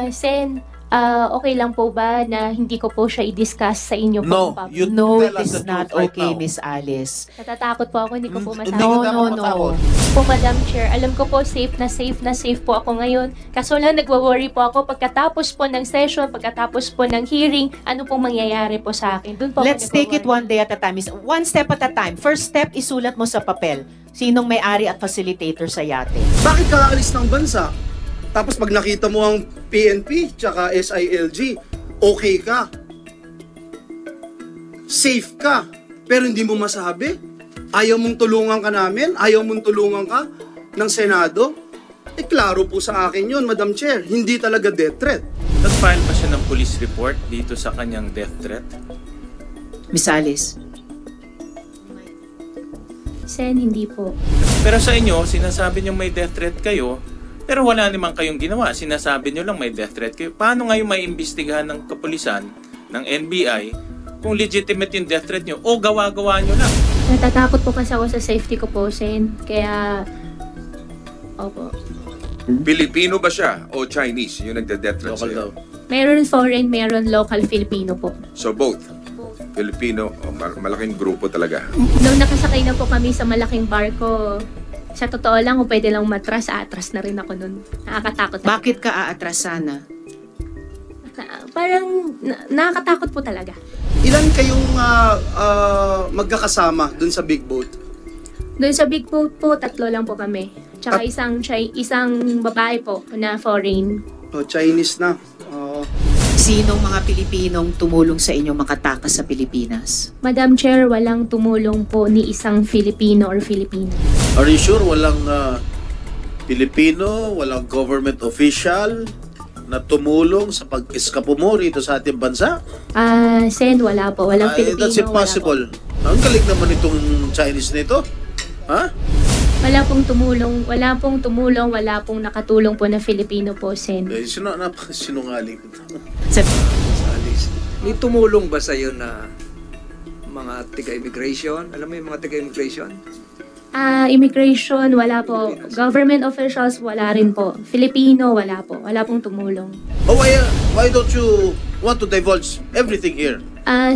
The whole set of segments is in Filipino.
Sen, okay lang po ba na hindi ko po siya i-discuss sa inyo po? No, Papa? you No, tell it us is the not truth right okay, now. Miss Alice. Natatakot po ako, hindi ko po Hindi masabi. ka dapat No. matakot. Po, Madam Chair, alam ko po safe na safe po ako ngayon. Kaso lang nagwo-worry po ako pagkatapos po ng session, pagkatapos po ng hearing, ano pong mangyayari po sa akin. Doon po ako Let's take it nagwo-worry. one day at a time. One step at a time. First step, isulat mo sa papel. Sinong may-ari at facilitator sa yate? Bakit ka aalis ng bansa? Tapos pag nakita mo ang PNP tsaka SILG, okay ka. Safe ka. Pero hindi mo masabi. Ayaw mong tulungan ka namin? Ayaw mong tulungan ka ng Senado? Klaro po sa akin yun, Madam Chair. Hindi talaga death threat. Nag-file ba siya ng police report dito sa kanyang death threat? Miss Alice? Sen, hindi po. Pero sa inyo, sinasabi niyo may death threat kayo, pero wala naman kayong ginawa. Sinasabi niyo lang may death threat kayo. Paano ngayon may imbestigahan ng kapulisan, ng NBI, kung legitimate yung death threat niyo o gawa-gawa niyo lang? Natatakot po kasi ako sa safety ko po, Sen. Kaya, opo. Pilipino ba siya o Chinese yung nagde-death threat Local daw. sa'yo? Meron foreign, meron local Filipino po. So both? Filipino, malaking grupo talaga. Nung nakasakay na po kami sa malaking barko, sa totoo lang, kung pwede lang atras na rin ako nun. Nakakatakot. Bakit ka aatras sana? Nakakatakot po talaga. Ilan kayong magkakasama dun sa big boat? Doon sa big boat po, 3 lang po kami. Tsaka isang babae po na foreign. O, Chinese na. Sinong mga Pilipinong tumulong sa inyo makatakas sa Pilipinas? Madam Chair, walang tumulong po ni isang Filipino or Filipina. Are you sure walang Pilipino, walang government official na tumulong sa pag-eskapo mo rito sa ating bansa? Sen, wala po. Walang Filipino. That's impossible. Ang galing naman itong Chinese nito. Ha? Wala pong tumulong, wala pong nakatulong po na Filipino po, Sen. Napakasinungaling. May tumulong ba sa'yo na mga taga-immigration? Alam mo yung mga taga-immigration? Immigration, wala po. Government officials, wala rin po. Filipino, wala po. Wala pong tumulong. Oh, why don't you want to divulge everything here?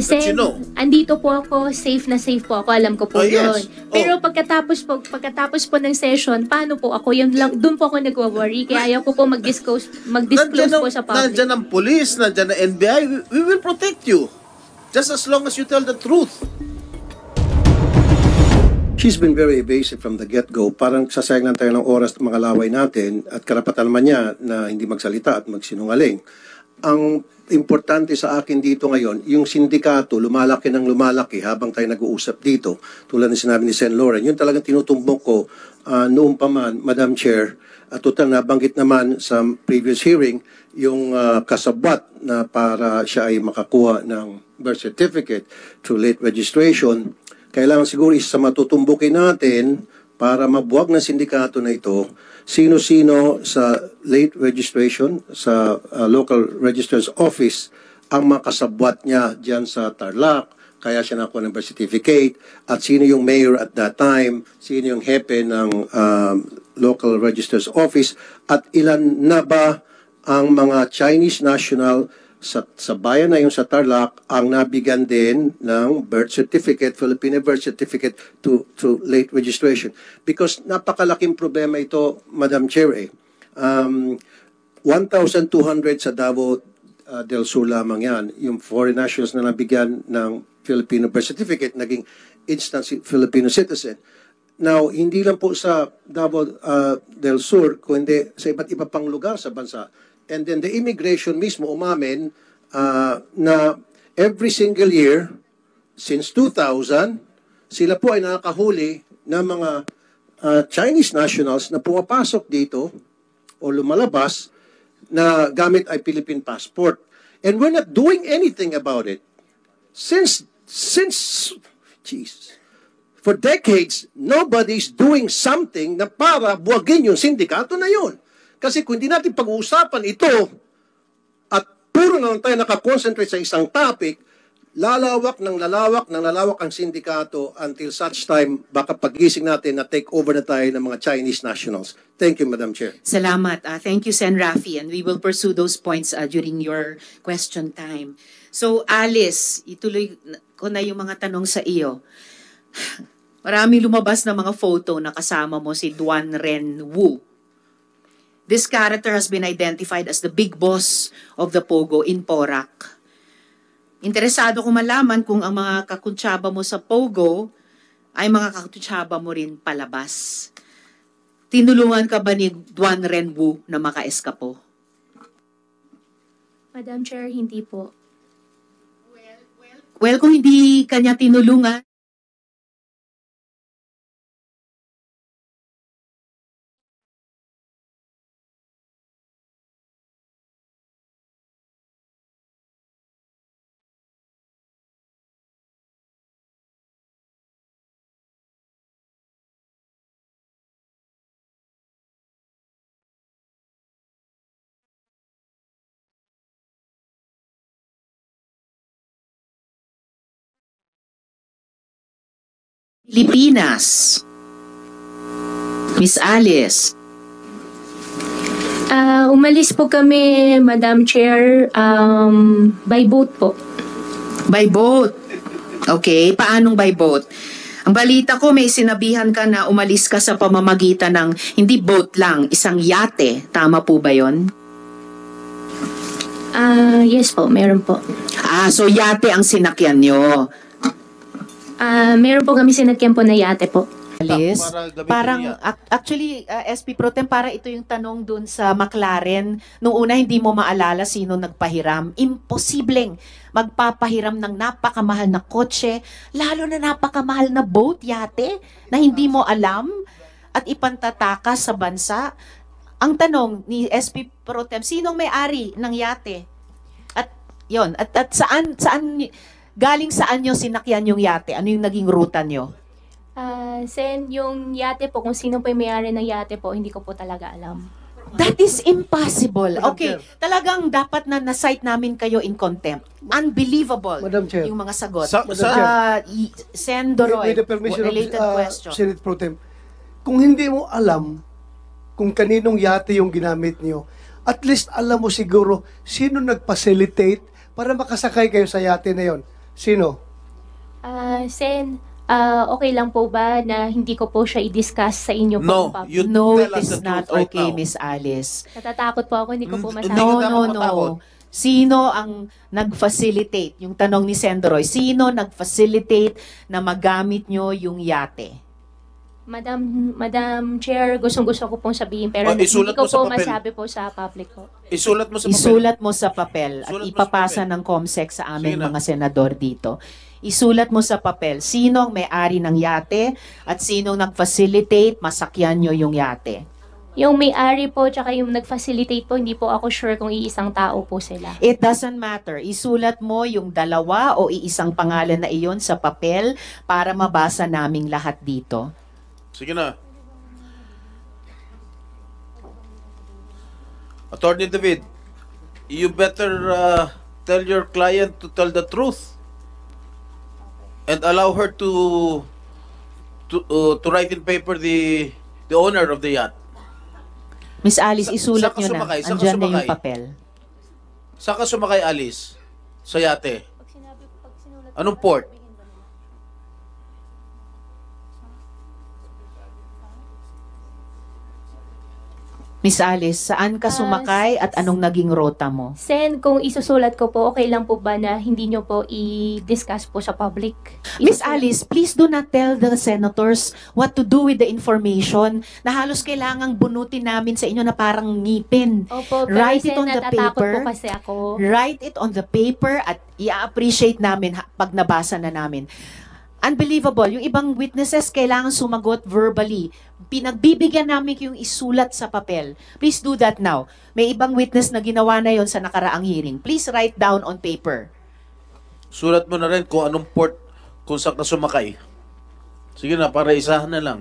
Sen, you know. andito po ako, safe po ako, alam ko po Oh, yes. yun. Pero pagkatapos po ng session, paano po ako? Yun lang, doon po ako nag-worry, kaya ayaw ko po mag-disclose po sa public. Nandyan ang police, nandyan ang NBI. We will protect you. Just as long as you tell the truth. She's been very evasive from the get-go. Parang sasayang lang tayo ng oras mga laway natin at karapatan naman niya na hindi magsalita at magsinungaling. Ang importante sa akin dito ngayon, yung sindikato lumalaki ng lumalaki habang tayo nag-uusap dito. Tulad ng sinabi ni Sen. Lauren, yun talagang tinutumbok ko noong pa man, Madam Chair, at total nabanggit naman sa previous hearing, yung kasabwat na para siya ay makakuha ng birth certificate through late registration. Kailangan siguro isa sa matutumbukin natin para mabuwag ng sindikato na ito, sino-sino sa late registration, sa local registrar's office, ang makasabwat niya dyan sa Tarlac, kaya siya nakuha ng birth certificate, at sino yung mayor at that time, sino yung hepe ng local registrar's office, at ilan na ba ang mga Chinese national sa bayan na yung sa Tarlac ang nabigyan din ng birth certificate, Filipino birth certificate to late registration. Because napakalaking problema ito, Madam Chair. 1,200 sa Davao del Sur lamang yan. Yung foreign nationals na nabigyan ng Filipino birth certificate, naging instant Filipino citizen. Now, hindi lang po sa Davao del Sur, kundi sa iba't iba pang lugar sa bansa. And then the immigration mismo umamin na every single year since 2000, sila po ay nakakahuli ng mga Chinese nationals na pumapasok dito o lumalabas na gamit ay Philippine passport. And we're not doing anything about it. Since for decades, nobody's doing something na para buwagin yung sindikato na yun. Kasi kung hindi natin pag-uusapan ito at puro na lang tayo nakakonsentrate sa isang topic, lalawak ng lalawak ang sindikato until such time baka pagising natin na take over na tayo ng mga Chinese nationals. Thank you, Madam Chair. Salamat. Thank you, Sen. Rafi. And we will pursue those points during your question time. So, Alice, ituloy ko na yung mga tanong sa iyo. Marami lumabas na mga photo na kasama mo si Duan Ren Wu. This character has been identified as the big boss of the Pogo in Porac. Interesado ko malaman kung ang mga kakuntsaba mo sa Pogo ay mga kakuntsaba mo rin palabas. Tinulungan ka ba ni Duan Ren Wu na makaeskapo? Madam Chair, hindi po. Well, kung hindi kanya tinulungan, Pilipinas. Miss Alice. Umalis po kami, Madam Chair, by boat po. By boat. Okay, paanong by boat? Ang balita ko may sinabihan ka na umalis ka sa pamamagitan ng hindi boat lang, isang yate. Tama po ba yon? Yes po, meron po. So yate ang sinakyan nyo. Meron po kami sinagyan po na yate po. Alice, Para gamitin parang niya. actually SP Pro Tem, para ito yung tanong dun sa McLaren. Nung una hindi mo maalala sino nagpahiram. Imposibleng magpapahiram ng napakamahal na kotse, lalo na napakamahal na boat, yate, na hindi mo alam at ipantatakas sa bansa. Ang tanong ni SP Pro Tem, sinong may-ari ng yate? At yon, at saan galing saan nyo sinakyan yung yate? Ano yung naging ruta nyo? Sen, yung yate po, kung sino po yung may-ari ng yate po, hindi ko po talaga alam. That is impossible. Okay, talagang dapat na na-cite namin kayo in contempt. Unbelievable Madam Chair. yung mga sagot. Sen. With Doroy, the permission related of question. Senate Pro Tem, kung hindi mo alam kung kaninong yate yung ginamit niyo, at least alam mo siguro sino nag-facilitate para makasakay kayo sa yate na yon. Sino? Sen, okay lang po ba na hindi ko po siya i-discuss sa inyo po? No, Papa? you No, tell it us is the not truth right okay, now. Miss Alice. Natatakot po ako, hindi ko po masabi. Hindi ka dapat matakot. No. Sino ang nag-facilitate? Yung tanong ni Sendroy, sino nag-facilitate na magamit nyo yung yate? Madam Chair, gustong-gusto ko pong sabihin, pero hindi isulat ko mo sa po papel. masabi po sa public po. Isulat mo sa papel. Isulat mo sa papel at Isulat mo sa ipapasa papel. ng COMSEC sa aming Sige na. mga senador dito. Isulat mo sa papel sino ang may-ari ng yate at sino nag-facilitate masakyan nyo yung yate. Yung may-ari po, tsaka yung nag-facilitate po, hindi po ako sure kung iisang tao po sila. It doesn't matter. Isulat mo yung dalawa o iisang pangalan na iyon sa papel para mabasa naming lahat dito. Sige na. Attorney David, you better tell your client to tell the truth and allow her to write in paper the owner of the yacht. Miss Alice, isulat Saan ka nyo na. sumakay? Saan ka Andyan na yung sumakay? papel. Saan ka sumakay, Alice? Sa yate? Anong port? Miss Alice, saan ka sumakay at anong naging rota mo? Sen, kung isusulat ko po, okay lang po ba na hindi nyo po i-discuss po sa public? Miss Alice, please do not tell the senators what to do with the information na halos kailangang bunutin namin sa inyo na parang ngipin. Opo, pero Write it Sen, on the natatakot paper. po kasi ako. Write it on the paper at i-appreciate namin pag nabasa na namin. Unbelievable. Yung ibang witnesses kailangan sumagot verbally. Pinagbibigyan namin yung isulat sa papel. Please do that now. May ibang witness na ginawa na yon sa nakaraang hearing. Please write down on paper. Sulat mo na rin kung anong port, kung saan ka sumakay. Sige na, para isahan na lang.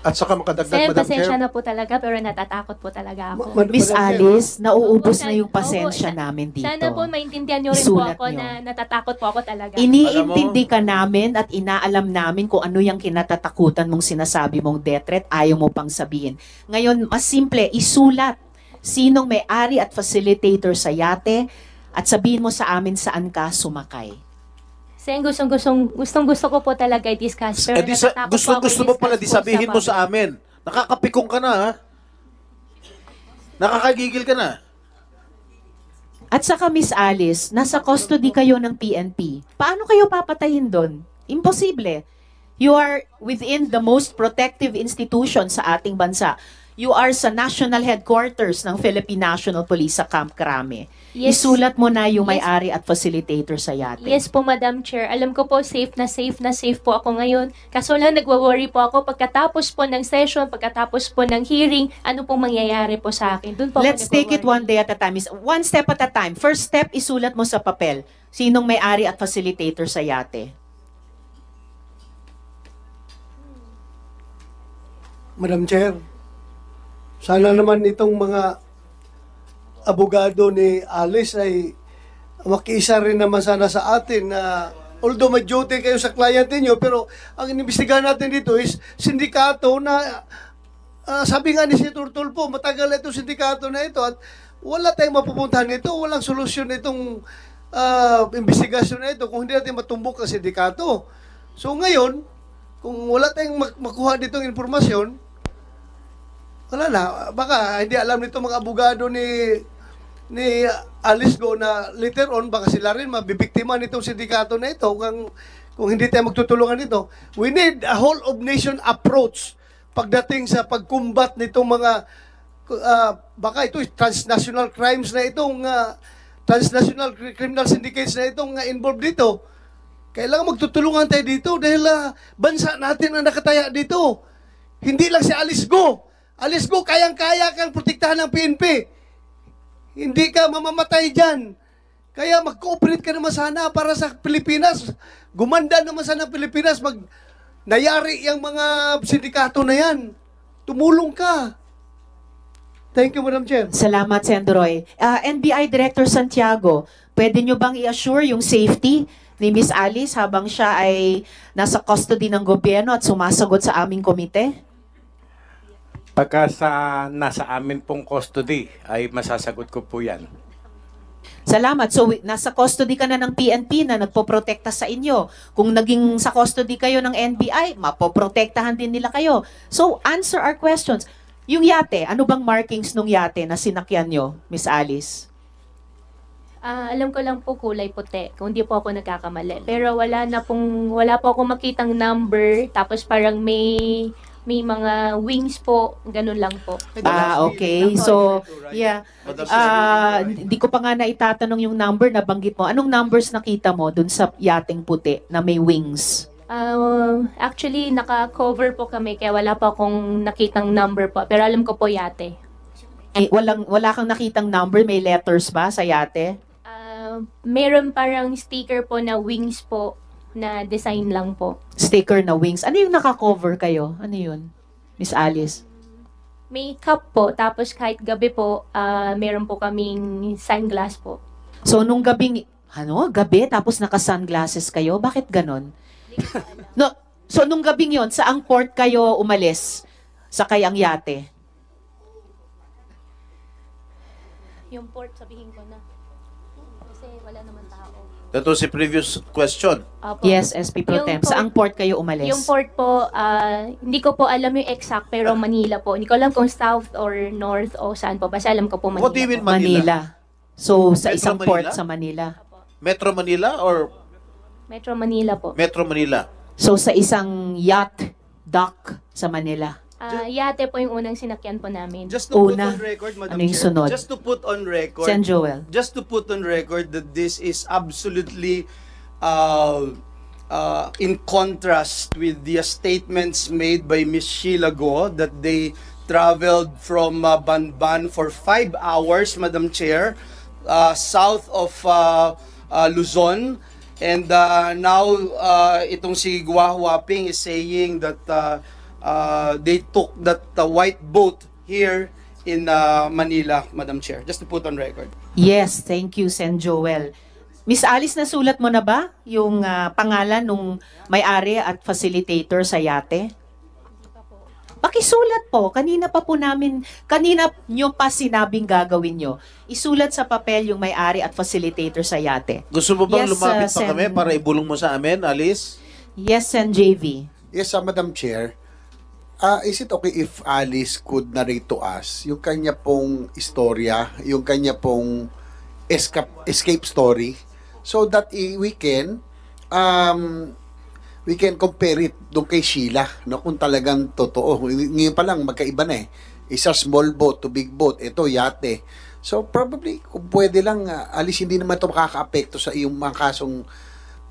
At saka makadagdag, Sen, Madam pasensya Chair. na po talaga pero natatakot po talaga ako. Miss Madam Chair, Alice, nauubos Opo, na yung opo, pasensya namin dito. Sana po maintindihan nyo rin po Isulat ako nyo. na natatakot po ako talaga. Iniintindi ka namin at inaalam namin kung ano yung kinatatakutan mong sinasabi mong death threat, ayaw mo pang sabihin. Ngayon, mas simple, isulat sinong may-ari at facilitator sa yate at sabihin mo sa amin saan ka sumakay. Sen, gustong-gusto ko po talaga i-discuss. Pero natatakot po ako gusto mo pala di i-discuss po sabihin mo sa public. amin. Nakakapikong ka na, ha? Nakakagigil ka na. At saka Miss Alice, nasa custody kayo ng PNP. Paano kayo papatayin doon? Imposible. You are within the most protective institution sa ating bansa. You are sa national headquarters ng Philippine National Police sa Camp Crame. Yes. Isulat mo na yung Yes. may-ari at facilitator sa yate. Yes po, Madam Chair. Alam ko po, safe na safe po ako ngayon. Kaso lang, nagwa-worry po ako pagkatapos po ng session, pagkatapos po ng hearing, ano pong mangyayari po sa akin. Doon po ako Let's take it one nagwa-worry. day at a time. One step at a time. First step, isulat mo sa papel. Sinong may-ari at facilitator sa yate? Madam Chair, sana naman itong mga abogado ni Alice ay makiisa rin naman sana sa atin na although may duty kayo sa client niyo, pero ang inimbestigahan natin dito is sindikato na sabi nga ni Senator Tulfo, matagal itong sindikato na ito at wala tayong mapupuntahan nito, walang solusyon itong investigasyon na ito kung hindi natin matumbok ang sindikato. So ngayon, kung wala tayong makuha ditong informasyon, wala na. Baka hindi alam nito mga abogado ni Alice Go na later on, baka sila rin mabibiktima nitong sindikato na ito kung hindi tayo magtutulungan nito. We need a whole of nation approach pagdating sa pagkumbat nitong mga baka ito transnational crimes na itong transnational criminal syndicates na itong involved dito. Kailangan magtutulungan tayo dito dahil bansa natin ang nakataya dito. Hindi lang si Alice Go. Alice Go, kayang-kaya kang protektahan ng PNP. Hindi ka mamamatay dyan. Kaya mag-cooperate ka naman sana para sa Pilipinas. Gumanda naman sana ang Pilipinas. Nayari yung mga sindikato na yan. Tumulong ka. Thank you, Madam Chair. Salamat, Sendroy. NBI Director Santiago, pwede nyo bang i-assure yung safety ni Miss Alice habang siya ay nasa custody ng gobyerno at sumasagot sa aming komite? Pagka nasa amin pong custody, ay masasagot ko po yan. Salamat. So, nasa custody ka na ng PNP na nagpoprotekta sa inyo. Kung naging sa custody kayo ng NBI, mapoprotektahan din nila kayo. So, answer our questions. Yung yate, ano bang markings nung yate na sinakyan nyo, Miss Alice? Alam ko lang po kulay puti, kung hindi po ako nagkakamali. Pero wala po akong makitang number, tapos parang may mga wings po, ganun lang po. Okay. So, yeah. Hindi ko pa nga naitatanong yung number na banggit mo. Anong numbers nakita mo dun sa yating puti na may wings? Actually, naka-cover po kami, kaya wala po akong nakitang number po. Pero alam ko po yate. Wala kang nakitang number, may letters ba sa yate? Meron parang sticker po na wings po, na design lang po. Sticker na wings. Ano yung naka-cover kayo? Ano yun, Miss Alice? May cup po, tapos kahit gabi po, meron po kaming sunglass po. So, nung gabi, tapos naka-sunglasses kayo? Bakit ganon? No, so, nung gabing yon, saang port kayo umalis? Sakay ang yate? Yung port, sabihin ko na. Kasi wala naman tao. That was the previous question. Opo. Yes, SP Pro Tem. Saang port kayo umalis? Yung port po, hindi ko po alam yung exact, pero Manila po. Hindi ko alam kung south or north o saan po. Basta alam ko po Manila. What do you mean po. Manila? So, sa Metro isang Manila? port sa Manila. Metro Manila or Metro Manila po. Metro Manila? So, sa isang yacht dock sa Manila. Yate po yung unang sinakyan po namin. Just to put Una. on record, Madam Ano yung Chair, sunod? just to put on record, Sen Joel. just to put on record that this is absolutely in contrast with the statements made by Ms. Sheila Go that they traveled from Banban for 5 hours, Madam Chair, south of Luzon. And now, itong si Gua Huaping is saying that they took that white boat here in Manila, Madam Chair. Just to put on record. Yes, thank you, Sen Joel. Miss Alice, nasulat mo na ba yung pangalan nung may-ari at facilitator sa yate? Pakisulat po. Kanina nyo pa sinabing gagawin nyo. Isulat sa papel yung may-ari at facilitator sa yate. Gusto mo bang Yes, lumapit pa Sen- kami para ibulong mo sa amin, Alice? Yes, Sen JV. Yes, Madam Chair. Is it okay if Alice could narrate to us yung kanya pong istorya, yung kanya pong escape story, so that we can compare it doon kay Sheila, no, kung talagang totoo. Ngayon pa lang magkaiba na eh. Isa small boat to big boat, ito yate. So probably kung pwede lang, Alice, hindi naman ito makaka-apekto sa iyong mga kasong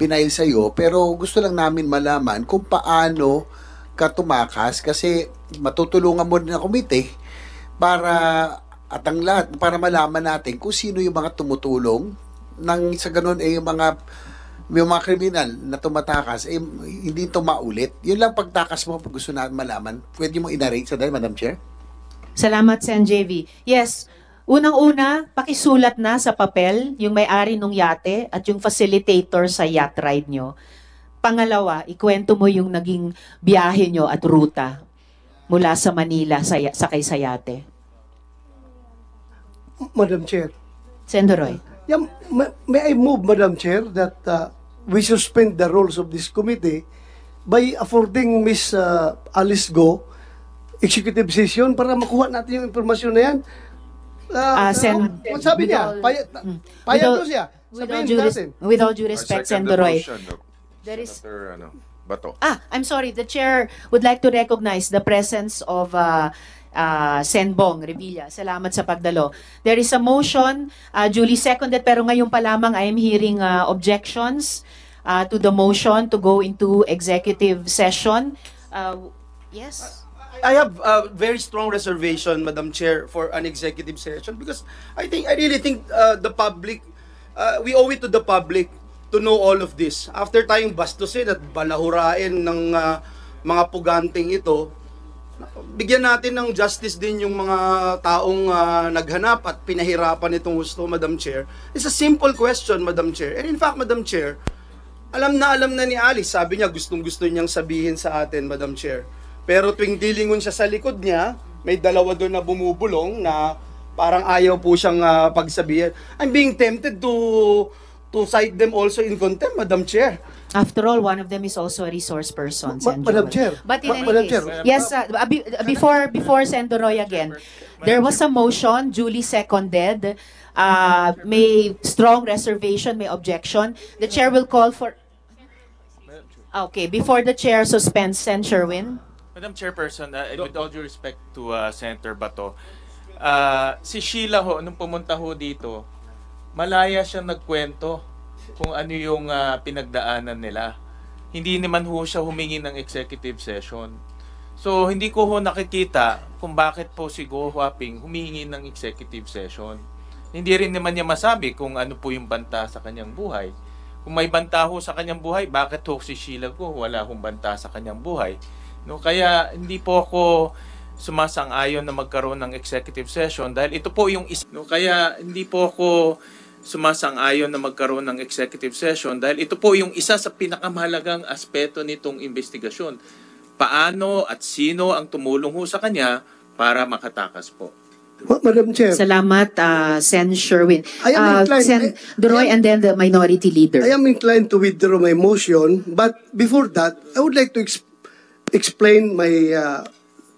pinail sa iyo, pero gusto lang namin malaman kung paano ka tumakas, kasi matutulungan mo na komite para at ang lahat para malaman natin kung sino yung mga tumutulong nang sa ganun yung mga kriminal na tumatakas hindi ito maulit. Yun lang pagtakas mo, pag gusto natin malaman. Pwede mo inarrange sa dahil, Madam Chair? Salamat, Sen JV. Yes, unang-una, pakisulat na sa papel yung may-ari ng yate at yung facilitator sa yacht ride nyo. Pangalawa, ikwento mo yung naging biyahe nyo at ruta mula sa Manila sakay sa yate. Madam Chair. Sendoroy. Yeah, may I move, Madam Chair, that we suspend the rules of this committee by affording Miss Alice Go executive session para makuha natin yung informasyon na yan. Sabi niya, payag ko siya. With all due respect, Sendoroy. There is Bato. I'm sorry. The chair would like to recognize the presence of Sen Bong Revilla. Salamat sa pagdalo. There is a motion, duly seconded, pero ngayon pa lamang I am hearing objections to the motion to go into executive session. Yes? I have a very strong reservation, Madam Chair, for an executive session because I really think the public, we owe it to the public to know all of this. After tayong bastusin at balahurain ng mga puganting ito, bigyan natin ng justice din yung mga taong naghanap at pinahirapan itong gusto, Madam Chair. It's a simple question, Madam Chair. And in fact, Madam Chair, alam na ni Alice, sabi niya gustong-gusto niyang sabihin sa atin, Madam Chair. Pero tuwing dilingon siya sa likod niya, may dalawa doon na bumubulong na parang ayaw po siyang pagsabihin. I'm being tempted to cite them also in contempt, Madam Chair. After all, one of them is also a resource person, Sen Madam Joel. Chair. But in any Madam case, Chair. yes, before Sendoroy again, there was a motion, duly seconded, may strong reservation, may objection. The chair will call for... Okay, before the chair suspends, Sen Sherwin. Madam Chairperson, with all due respect to Senator Bato, si Sheila ho, nung pumunta ho dito, malaya siyang nagkwento kung ano yung pinagdaanan nila. Hindi naman ho siya humingi ng executive session. So, hindi ko ho nakikita kung bakit po si Go Huaping humingi ng executive session. Hindi rin naman niya masabi kung ano po yung banta sa kanyang buhay. Kung may banta ho sa kanyang buhay, bakit ho si Sheila Go wala hong banta sa kanyang buhay? No, kaya hindi po ako sumasang-ayon na magkaroon ng executive session dahil ito po yung isa. No, kaya hindi po ako sumasang-ayon na magkaroon ng executive session dahil ito po yung isa sa pinakamahalagang aspeto nitong investigasyon. Paano at sino ang tumulong ho sa kanya para makatakas po. Madam Chair. Salamat, Sen Sherwin. I am inclined- Sen Doroy and then the minority leader. I am inclined to withdraw my motion, but before that, I would like to explain my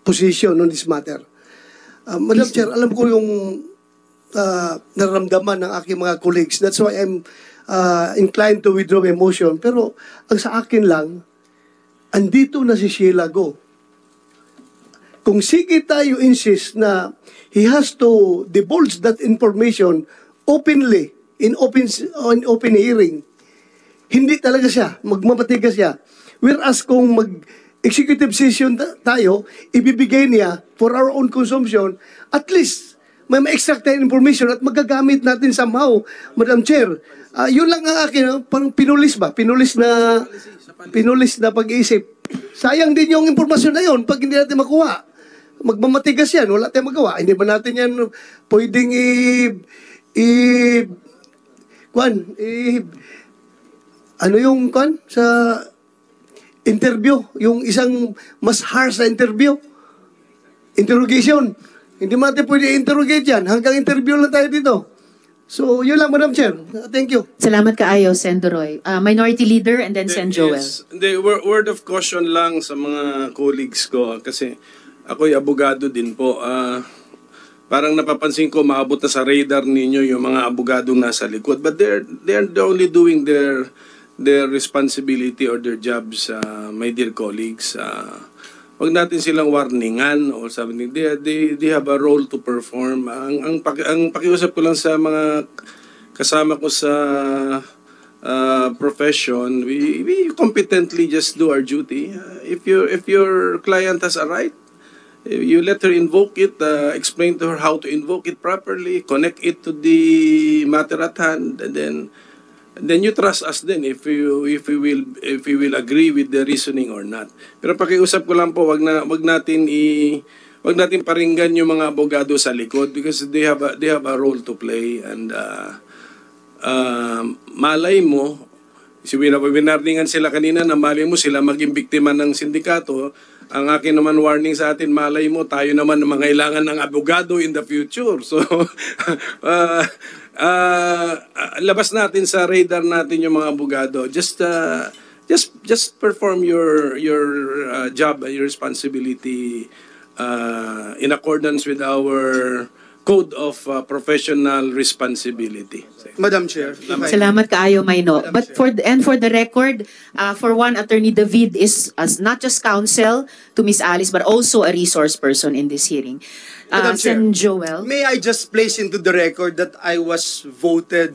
position on this matter. Madam Chair, alam ko yung nararamdaman ng aking mga colleagues. That's why I'm inclined to withdraw my motion. Pero ang sa akin lang, andito na si Sheila Go. Kung sige tayo insist na he has to divulge that information openly, in open hearing, hindi talaga siya, magmamatigas siya. Whereas kung mag-executive session tayo, ibibigay niya for our own consumption, at least may ma-extract tayo information at magagamit natin somehow, Madam Chair. Yun lang ang akin, parang pinulis ba? Pinulis na pag-iisip. sayang din yung impormasyon na yun pag hindi natin makuha. Magmamatigas yan, wala tayong magawa. Hindi ba natin yan pwedeng ano yung sa interview, yung isang mas harsh na interview, interrogation. Hindi mo natin pwede interrogate yan. Hanggang interview lang tayo dito. So, yun lang, Madam Chair. Thank you. Salamat kaayo, Sen. Doroy. Minority Leader and then Sen. Joel. Yes. The word of caution lang sa mga colleagues ko kasi ako'y abogado din po. Parang napapansin ko maabot na sa radar ninyo yung mga abogadong nasa likod. But they're only doing their responsibility or their jobs, my dear colleagues. Wag natin silang warningan o something. They have a role to perform. Ang pakiusap ko lang sa mga kasama ko sa profession, we competently just do our duty. If your client has a right, you let her invoke it, explain to her how to invoke it properly, connect it to the matter at hand, and then you trust us then if we will agree with the reasoning or not. Pero pakiusap ko lang po, wag natin paringgan yung mga abogado sa likod because they have a role to play, and malay mo, winarningan sila kanina na malay mo sila maging biktima ng sindikato. Ang akin naman warning sa atin, malay mo tayo naman mangailangan ng abogado in the future. So labas natin sa radar natin yung mga abogado. Just perform your job, your responsibility in accordance with our code of professional responsibility. Madam Chair. Salamat kaayo, Mayno. But for the record, for one, Attorney David is as not just counsel to Miss Alice but also a resource person in this hearing. Madam Chair, Sen. Joel. may I just place into the record that I was voted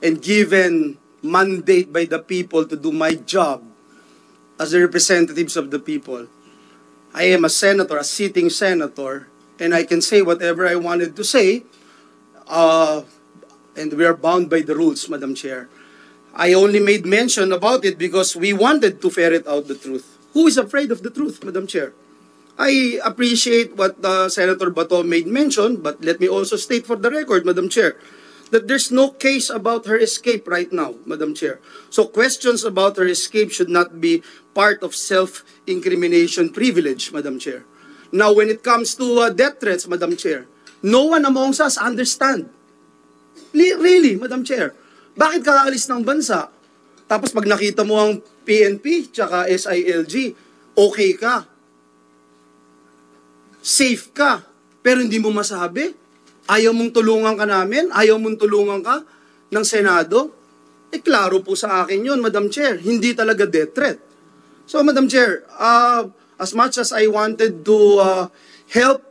and given mandate by the people to do my job as the representatives of the people. I am a senator, a sitting senator, and I can say whatever I wanted to say, and we are bound by the rules, Madam Chair. I only made mention about it because we wanted to ferret out the truth. Who is afraid of the truth, Madam Chair? I appreciate what Senator Bato made mention, but let me also state for the record, Madam Chair, that there's no case about her escape right now, Madam Chair. So questions about her escape should not be part of self-incrimination privilege, Madam Chair. Now, when it comes to death threats, Madam Chair, no one amongst us understand. Really, Madam Chair. Bakit ka aalis ng bansa? Tapos pag nakita mo ang PNP tsaka SILG, okay ka. Safe ka. Pero hindi mo masabi. Ayaw mong tulungan ka namin? Ayaw mong tulungan ka ng Senado? Klaro po sa akin yun, Madam Chair. Hindi talaga death threat. So, Madam Chair, as much as I wanted to help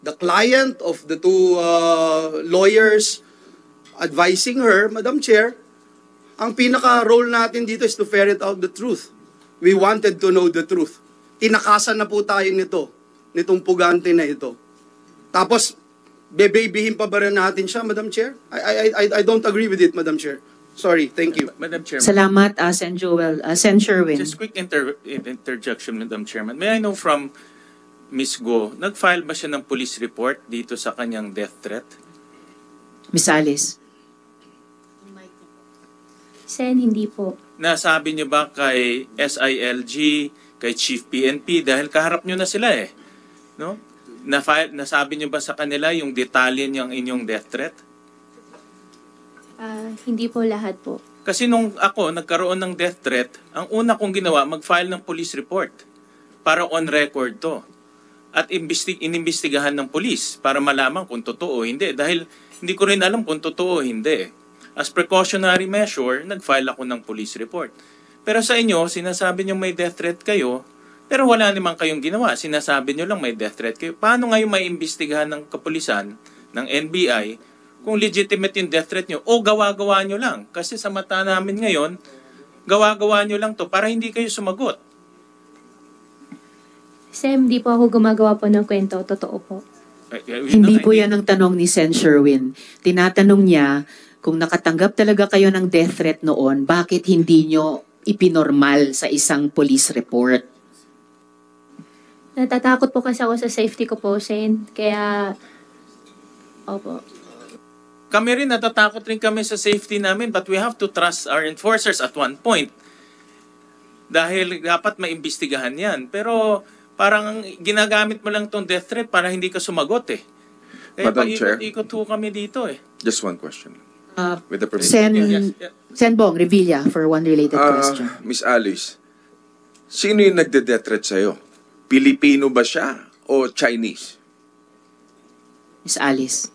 the client of the two lawyers advising her, Madam Chair, ang pinaka-role natin dito is to ferret out the truth. We wanted to know the truth. Tinakasan na po tayo nitong pugante na ito. Tapos, bebabyhin pa ba rin natin siya, Madam Chair? I don't agree with it, Madam Chair. Sorry, thank you. Madam Chairman. Salamat, Sen. Joel. Sen. Sherwin. Just quick interjection, Madam Chairman. May I know from Ms. Go, nag-file ba siya ng police report dito sa kanyang death threat? Miss Alice. Sen, hindi po. Nasabi niyo ba kay SILG, kay Chief PNP, dahil kaharap niyo na sila eh. No? Nasabi niyo ba sa kanila yung detalye niyang inyong death threat? Hindi po lahat po. Kasi nung ako nagkaroon ng death threat, ang una kong ginawa, mag-file ng police report para on record to. At inimbestigahan ng police para malaman kung totoo o hindi. Dahil hindi ko rin alam kung totoo o hindi. As precautionary measure, nag-file ako ng police report. Pero sa inyo, sinasabi nyo may death threat kayo, pero wala naman kayong ginawa. Sinasabi nyo lang may death threat kayo. Paano ngayon may imbestigahan ng kapulisan, ng NBI, kung legitimate yung death threat nyo o gawa-gawa nyo lang? Kasi sa mata namin ngayon, gawa-gawa nyo lang to para hindi kayo sumagot. Sem, di po ako gumagawa po ng kwento. Totoo po. Hindi po yan ang tanong ni Sen. Sherwin. Tinatanong niya, kung nakatanggap talaga kayo ng death threat noon, bakit hindi nyo ipinormal sa isang police report? Natatakot po kasi ako sa safety ko po, Sen. Kaya, opo. Kami rin, natatakot rin kami sa safety namin, but we have to trust our enforcers at one point. Dahil dapat maimbestigahan yan. Pero parang ginagamit mo lang tong death threat para hindi ka sumagot eh. Kaya Madam Chair. paikot-ikot ho kami dito eh. Just one question. With the permission. Sen Bong Revilla for one related question. Miss Alice, sino yung nagde-death threat sa'yo? Pilipino ba siya o Chinese? Miss Alice.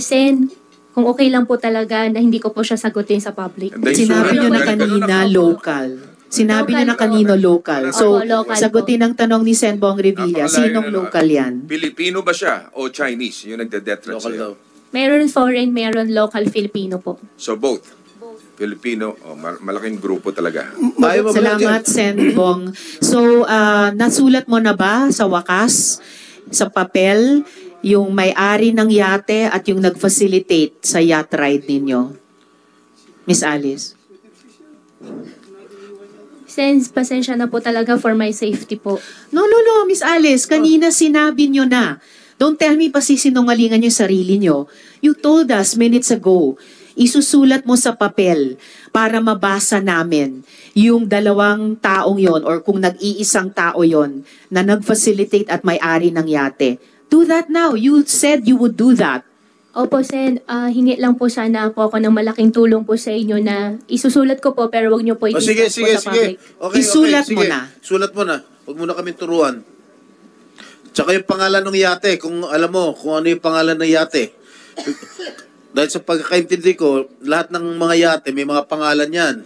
Sen, kung okay lang po talaga na hindi ko po siya sagutin sa public. Sinabi niyo na kanina local. Sinabi niyo na kanino local. So, local sagutin ang tanong ni Sen Bong Revilla, sinong local yan? Pilipino ba siya o Chinese yung nagde-death threat Local sa'yo? daw. Meron foreign, meron local Filipino po. So both? Filipino, malaking grupo talaga. Salamat, Sen Bong. So, nasulat mo na ba sa wakas, sa papel, yung may-ari ng yate at yung nag-facilitate sa yacht ride ninyo? Miss Alice? Sen, pasensya na po talaga for my safety po. No, Miss Alice. Kanina sinabi nyo na. Don't tell me pa sisinungalingan yung sarili nyo. You told us minutes ago, isusulat mo sa papel para mabasa namin yung dalawang taong yon or kung nag-iisang tao yon na nag-facilitate at may-ari ng yate. Do that now. You said you would do that. Opo, Sen, hingi lang po sana po ako ng malaking tulong po sa inyo na isusulat ko po pero wag niyo po Sige. po sa public. Okay, Isulat mo sige. na. Sulat mo na. Huwag mo na kami turuan. Tsaka yung pangalan ng yate, kung alam mo kung ano yung pangalan ng yate. Dahil sa pagkakaintindi ko, lahat ng mga yate may mga pangalan yan.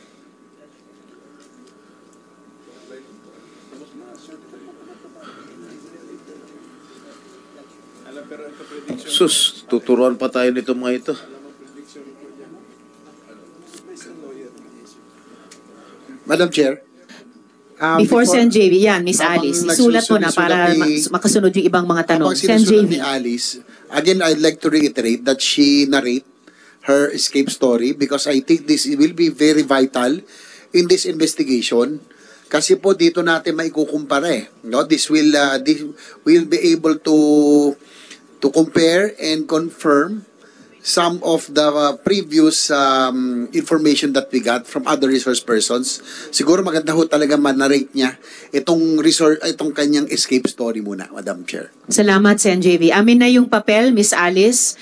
Sus, tuturuan pa tayo nito mga ito. Madam Chair. Before Sen JV, yan, Miss habang Alice, isulat mo na para makasunod yung ibang mga tanong. Habang Sen sinusunod JV. ni Alice, again, I'd like to reiterate that she narrate her escape story because I think this will be very vital in this investigation. Kasi po dito natin maikukumpara eh. No? This will be able to compare and confirm some of the previous information that we got from other resource persons. Siguro maganda ho talaga man-narrate niya itong kanyang escape story muna, Madam Chair. Salamat, Sen JV. Amin na yung papel, Miss Alice.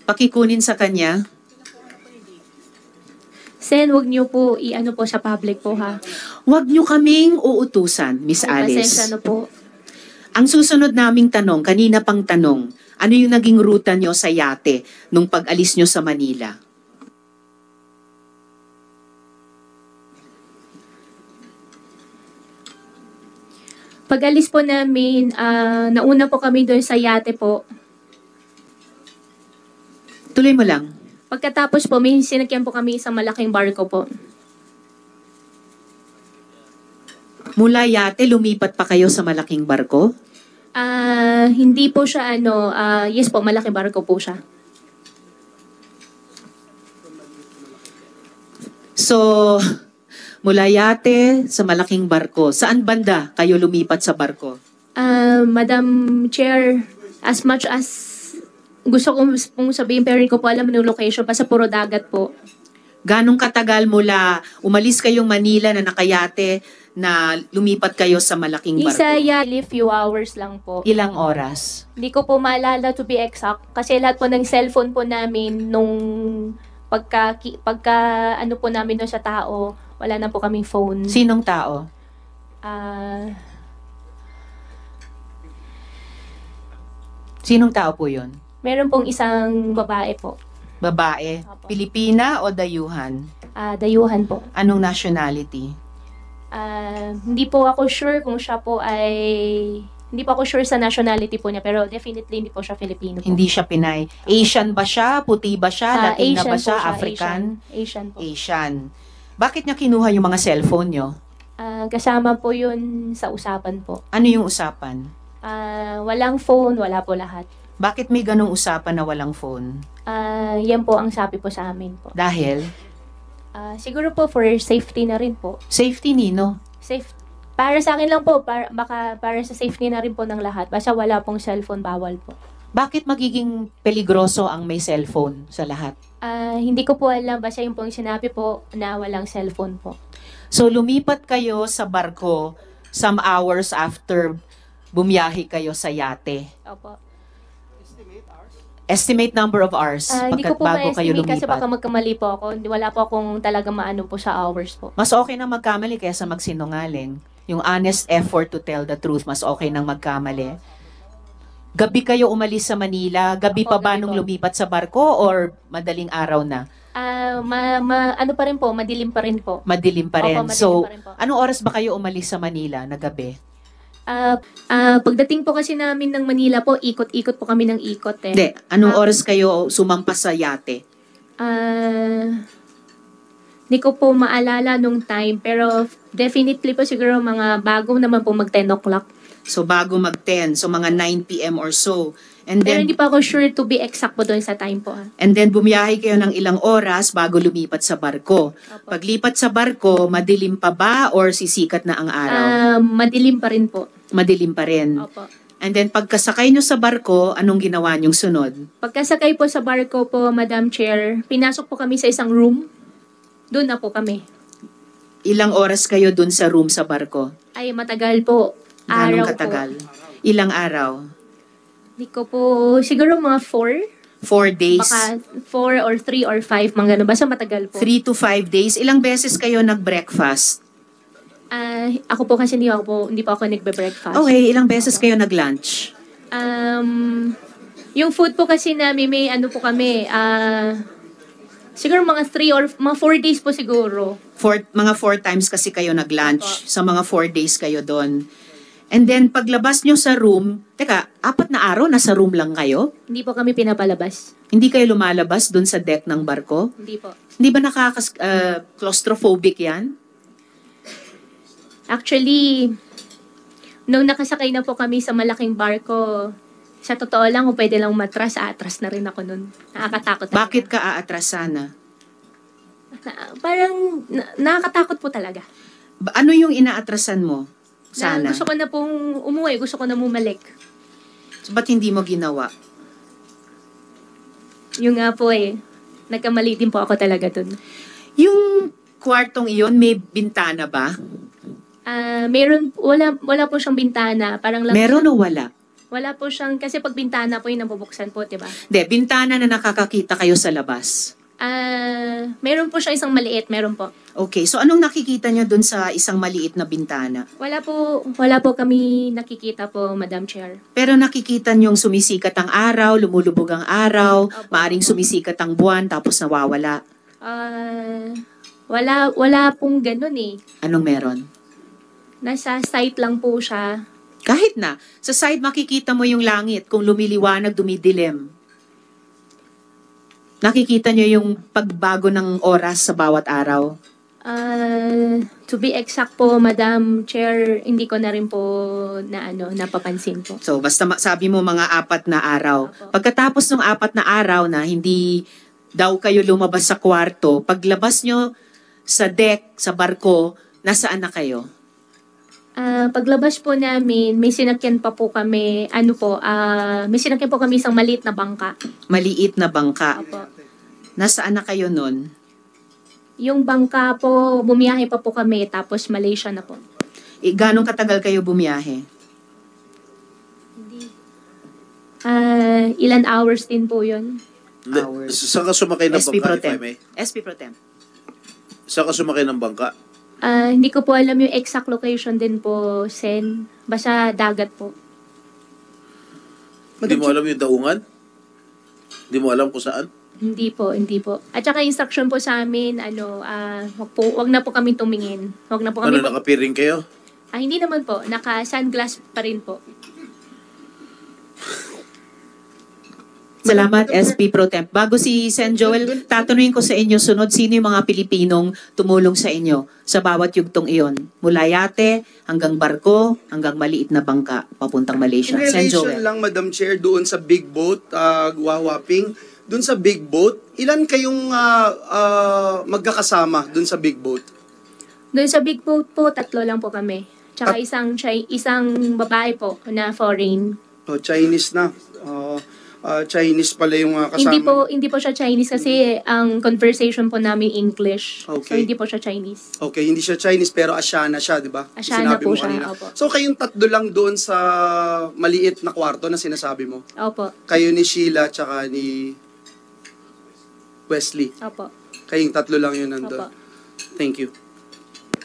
Pakikunin sa kanya. Sen, wag niyo po i-ano po sa public po ha. Huwag niyo kaming uutusan, Miss Alice. Pasensya na po. Ang susunod naming tanong, kanina pang tanong, ano yung naging ruta nyo sa yate nung pag-alis nyo sa Manila? Pag-alis po namin, nauna po kami doon sa yate po. Tuloy mo lang. Pagkatapos po, may sinakyan po kami isang malaking barko po. Mula yate, lumipat pa kayo sa malaking barko? Hindi po siya yes po, malaking barko po siya. So, mula yate sa malaking barko. Saan banda kayo lumipat sa barko? Madam Chair, as much as gusto kong sabihin pero hindi ko po alam yung location, basta puro dagat po. Ganong katagal mula umalis kayong Manila na nakayate na lumipat kayo sa malaking barko? Isa few hours lang po. Ilang oras? Hindi ko po maalala to be exact kasi lahat po ng cellphone po namin nung pagka ano po namin doon sa tao, wala na po kaming phone. Sinong tao? Sinong tao po yun? Meron pong isang babae po. Babae? Opo. Pilipina o dayuhan? Dayuhan po. Anong nationality? Hindi po ako sure kung siya po ay... Hindi po ako sure sa nationality po niya, pero definitely hindi po siya Filipino po. Hindi siya Pinay. Asian ba siya? Puti ba siya? Latina Asian ba siya? po siya, African? Asian po. Asian. Bakit niya kinuha yung mga cellphone niyo? Kasama po yun sa usapan po. Ano yung usapan? Walang phone, wala po lahat. Bakit may ganong usapan na walang phone? Yan po ang sabi po sa amin po. Dahil? Siguro po for safety na rin po. Safety nino? Safe. Para sa akin lang po, para sa safety na rin po ng lahat. Basta wala pong cellphone, bawal po. Bakit magiging peligroso ang may cellphone sa lahat? Hindi ko po alam, basta yung pong sinabi po na walang cellphone po. So lumipat kayo sa barko some hours after bumiyahe kayo sa yate. Opo. Estimate number of hours Hindi ko po bago kayo ma-estimate kasi baka lumipat. magkamali po ako. Wala po akong talaga maano po sa hours po. Mas okay na magkamali kaysa magsinungaling. Yung honest effort to tell the truth, mas okay nang magkamali. Gabi kayo umalis sa Manila? Gabi pa Opo, ba gabi nung po. lumipat sa barko or madaling araw na? Ano pa rin po, madilim pa rin po. Madilim pa rin. Opo, madilim So, pa rin po. anong oras ba kayo umalis sa Manila na gabi? Pagdating po kasi namin ng Manila po, ikot-ikot po kami ng ikot eh. Hindi. Anong oras kayo sumampas sa yate? Hindi ko po maalala nung time, pero definitely po siguro mga bago naman po mag 10 o'clock. So, bago mag-10. So, mga 9 p.m. or so. And Pero then, hindi pa ako sure to be exact po doon sa time po. and then bumiyahe kayo ng ilang oras bago lumipat sa barko. Paglipat sa barko, madilim pa ba or sisikat na ang araw? Madilim pa rin po. Madilim pa rin. Opo. And then pagkasakay nyo sa barko, anong ginawa nyong sunod? Pagkasakay po sa barko po, Madam Chair, pinasok po kami sa isang room. Doon na po kami. Ilang oras kayo dun sa room sa barko? Ay, matagal po. Ganong Araw katagal? po. Ilang araw? Hindi ko po, siguro mga 4. 4 days? Baka 4 or 3 or 5, mga ganun. Basta matagal po. 3 to 5 days? Ilang beses kayo nag-breakfast? Ako po kasi hindi po ako nagbe-breakfast. Okay, ilang beses kayo nag-lunch? Yung food po kasi namin, may ano po kami, siguro mga 3 or mga 4 days po siguro. Mga 4 times kasi kayo nag-lunch. Sa mga 4 days kayo doon. And then, paglabas nyo sa room, 4 na araw, nasa room lang kayo? Hindi po kami pinapalabas. Hindi kayo lumalabas doon sa deck ng barko? Hindi po. Hindi ba claustrophobic yan? Actually, nung nakasakay na po kami sa malaking barko, sa totoo lang, kung pwede lang atras na rin ako nun. Nakakatakot. Bakit ka aatras sana? Parang nakakatakot po talaga. Ano yung inaatrasan mo? Sana. Gusto ko na pong umuwi, gusto ko na bumalik. So, ba't hindi mo ginawa? Yung nga po nagkamali din po ako talaga dun. Yung kwartong iyon, may bintana ba? Wala po siyang bintana. Parang lang Meron o wala? Wala po siyang, kasi pag bintana po yung nabubuksan po, diba? Hindi, bintana na nakakakita kayo sa labas. Meron po siyang isang maliit, meron po. Okay, so anong nakikita niyo dun sa isang maliit na bintana? Wala po kami nakikita po, Madam Chair. Pero nakikita niyong sumisikat ang araw, lumulubog ang araw, maaring sumisikat ang buwan, tapos nawawala. Wala pong ganun eh. Anong meron? Nasa site lang po siya. Kahit na, sa side makikita mo yung langit, kung lumiliwanag, dumidilim. Nakikita niyo yung pagbago ng oras sa bawat araw? To be exact po, Madam Chair, hindi ko na rin po napapansin po. So, basta sabi mo mga 4 na araw. Pagkatapos ng 4 na araw na hindi daw kayo lumabas sa kwarto, paglabas nyo sa deck, sa barko, nasaan na kayo? Paglabas po namin, may sinakyan pa po kami, may sinakyan po kami isang maliit na bangka. Maliit na bangka. Opo. Nasaan na kayo nun? Yung bangka po, bumiyahe pa po kami, tapos Malaysia na po. Ganong katagal kayo bumiyahe? Ilan hours din po yun. Saan ka sumakay ng SP bangka, Pro if I Tem. may? SP Pro Tem. Saan ka sumakay ng bangka? Hindi ko po alam yung exact location din po, Sen. Basta dagat po. Hindi mo alam yung daungan? Hindi mo alam kung saan? Hindi po. At saka instruction po sa amin, wag na po kami tumingin. Wag na po kami. Nakapiring kayo? Hindi naman po. Naka-sunglass pa rin po. Salamat, SP Pro Temp. Bago si Sen Joel, tatanungin ko sa inyo sunod, sino yung mga Pilipinong tumulong sa inyo sa bawat yugtong iyon? Mula yate, hanggang barko, hanggang maliit na bangka, papuntang Malaysia. In Sen relation Joel. lang, Madam Chair, doon sa big boat, Wawaping, dun sa big boat, ilan kayong magkakasama dun sa big boat? Doon sa big boat po, 3 lang po kami. Tsaka isang babae po na foreign. Oh, Chinese na. Chinese pala yung kasama. Hindi po siya Chinese kasi ang conversation po namin English. So Okay. hindi po siya Chinese. Okay, hindi siya Chinese pero Asiana siya, di ba? Asiana Sinabi po mo siya, kanina. opo. So kayong 3 lang doon sa maliit na kwarto na sinasabi mo? Opo. Kayo ni Sheila tsaka ni Wesley. Opo. Kayong 3 lang yun nandun. Opo. Thank you.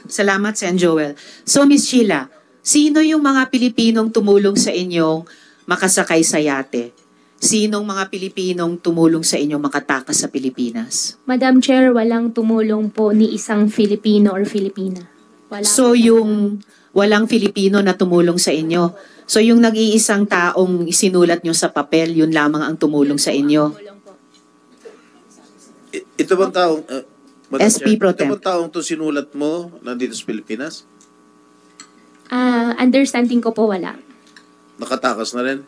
Salamat, Sen Joel. So, Miss Sheila, sino yung mga Pilipinong tumulong sa inyong makasakay sa yate? Sinong mga Pilipinong tumulong sa inyong makatakas sa Pilipinas? Madam Chair, walang tumulong po ni isang Filipino or Filipina. Wala So, po. yung walang Filipino na tumulong sa inyo. So, yung nag-iisang taong isinulat nyo sa papel, yun lamang ang tumulong sa inyo. Tumulong po. Ito bang taong, Madam SP Chair, Pro ito Tem. bang taong to sinulat mo nandito sa Pilipinas? Understanding ko po wala. Nakatakas na rin?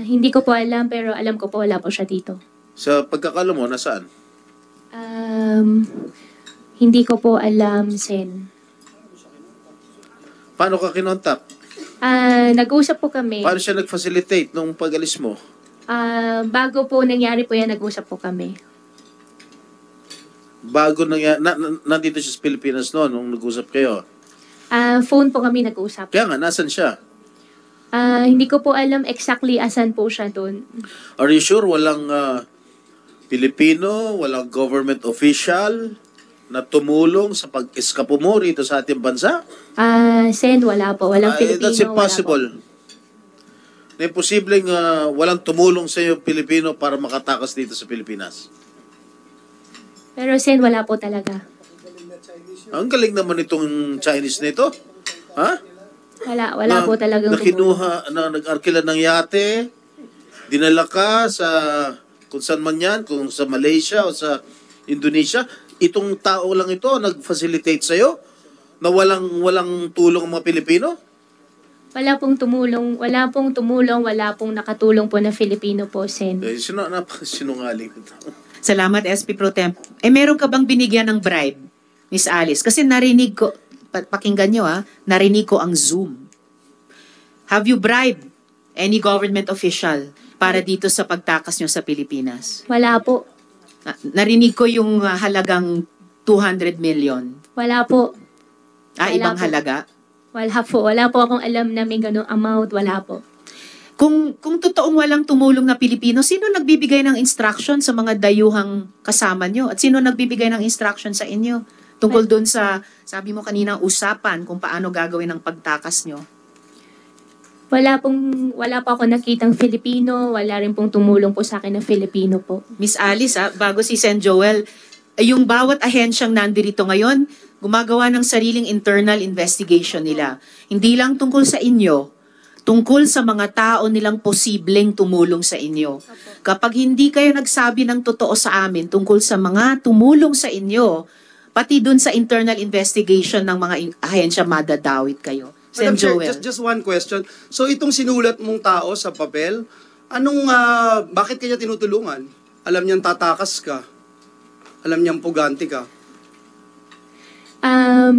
Hindi ko po alam pero alam ko po wala po siya dito. Sa pagkakalo mo, nasaan? Hindi ko po alam, Sen. Paano ka kinontak? Nag-usap po kami. Paano siya nag-facilitate nung pag-alis mo? Bago po nangyari po yan, nag-usap po kami. Bago nandito siya sa Pilipinas noon nung nag-usap kayo. Phone po kami nag-usap. Kaya nga, nasan siya? Hindi ko po alam exactly asan po siya doon. Are you sure walang Pilipino, walang government official na tumulong sa pag-eskapo mo rito sa ating bansa? Sen, wala po. Walang Pilipino. That's impossible. Na imposibleng walang tumulong sa iyo Pilipino para makatakas dito sa Pilipinas. Pero Sen, wala po talaga. Ang galing naman itong Chinese na ito. Ha? Wala po talagang Nakinuha, nag-arkila ng yate, dinala ka sa kung saan man yan, kung sa Malaysia o sa Indonesia. Itong tao lang ito nag-facilitate sa'yo na walang tulong ang mga Pilipino? Wala pong tumulong, wala pong nakatulong po na Filipino po, Sen. Sinungaling ito. Salamat, SP Pro Temp. Meron ka bang binigyan ng bribe, Miss Alice? Kasi narinig ko, pakinggan nyo narinig ko ang Zoom. Have you bribed any government official para dito sa pagtakas nyo sa Pilipinas? Wala po. Narinig ko yung halagang 200 million. Wala po. Ibang po. halaga? Wala po. Wala po akong alam na may ganung amount. Wala po. Kung totoong walang tumulong na Pilipino, sino nagbibigay ng instruction sa mga dayuhang kasama nyo? At sino nagbibigay ng instruction sa inyo? Tungkol doon sa, sabi mo kanina, usapan kung paano gagawin ang pagtakas nyo. Wala po ako nakitang Filipino. Wala rin pong tumulong po sa akin na Filipino po. Miss Alice, bago si Sen Joel, yung bawat ahensyang nandirito ngayon, gumagawa ng sariling internal investigation nila. Hindi lang tungkol sa inyo, tungkol sa mga tao nilang posibleng tumulong sa inyo. Kapag hindi kayo nagsabi ng totoo sa amin tungkol sa mga tumulong sa inyo, pati dun sa internal investigation ng mga ahensya, madadawit kayo. Sen Madam Chair, Joel. just one question. So itong sinulat mong tao sa papel, bakit kanya tinutulungan? Alam niyang tatakas ka. Alam niyang puganti ka.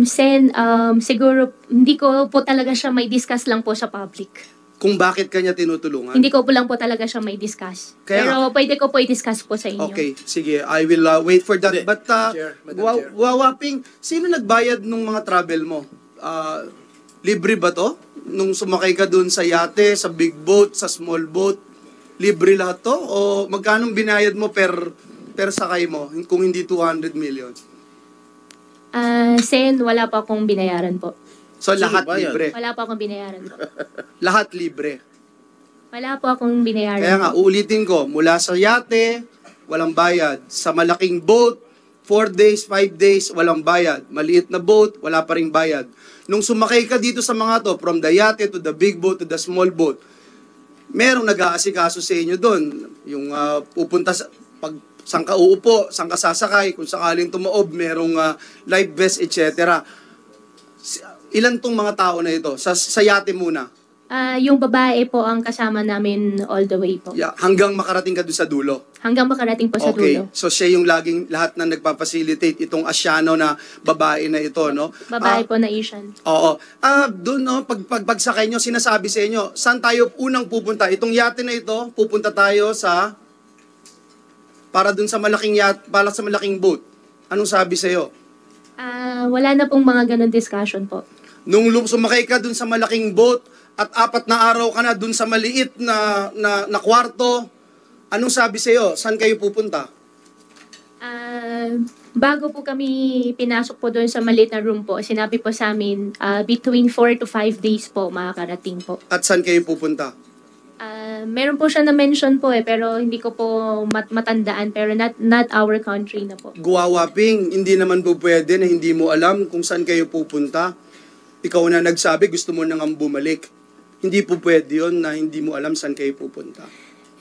Sen, siguro hindi ko po talaga siya may discuss lang po sa public. Kung bakit kanya tinutulungan? Hindi ko po lang po talaga siya may discuss. Pero pwede ko po i-discuss po sa inyo. Okay, sige. I will wait for that. But, Madam Chair. Wawaping, sino nagbayad nung mga travel mo? Libre ba to? Nung sumakay ka dun sa yate, sa big boat, sa small boat, libre lahat to? O magkano binayad mo per sakay mo kung hindi 200 million? Sen, wala pa akong binayaran po. So lahat bayad? libre? Wala pa akong binayaran po. Lahat libre? Wala po akong binayaran. Kaya nga, uulitin ko, mula sa yate, walang bayad. Sa malaking boat, 4 days, 5 days, walang bayad. Maliit na boat, wala pa ring bayad. Nung sumakay ka dito sa mga to, from the yate to the big boat to the small boat, merong nag-aasikaso sa inyo doon. Yung pupunta sa, saan ka uupo, saan ka sasakay, kung sakaling tumaob, merong life vest, etc. Ilan tong mga tao na ito? Sa yate muna. Yung babae po ang kasama namin all the way po. Yeah, hanggang makarating ka doon sa dulo. Hanggang makarating po sa Okay, dulo. so siya yung laging lahat na nagpa-facilitate itong Asiano na babae na ito, no? Babae po na Asian. Oo. Doon, no, pagbagsakin nyo, sinasabi sa inyo, saan tayo unang pupunta? Itong yate na ito, pupunta tayo para doon sa malaking para sa malaking boat. Anong sabi sa iyo? Wala na pong mga ganun discussion po. Nung sumakay ka doon sa malaking boat at 4 na araw ka na doon sa maliit na kwarto, anong sabi sa iyo? Saan kayo pupunta? Bago po kami pinasok po doon sa maliit na room po, sinabi po sa amin, between 4 to 5 days po makakarating po. At saan kayo pupunta? Meron po siya na-mention po pero hindi ko po matandaan, pero not our country na po. Guwawaping, hindi naman po pwede na hindi mo alam kung saan kayo pupunta. Ikaw na nagsabi, gusto mo nang bumalik. Hindi po pwede yun na hindi mo alam saan kayo pupunta.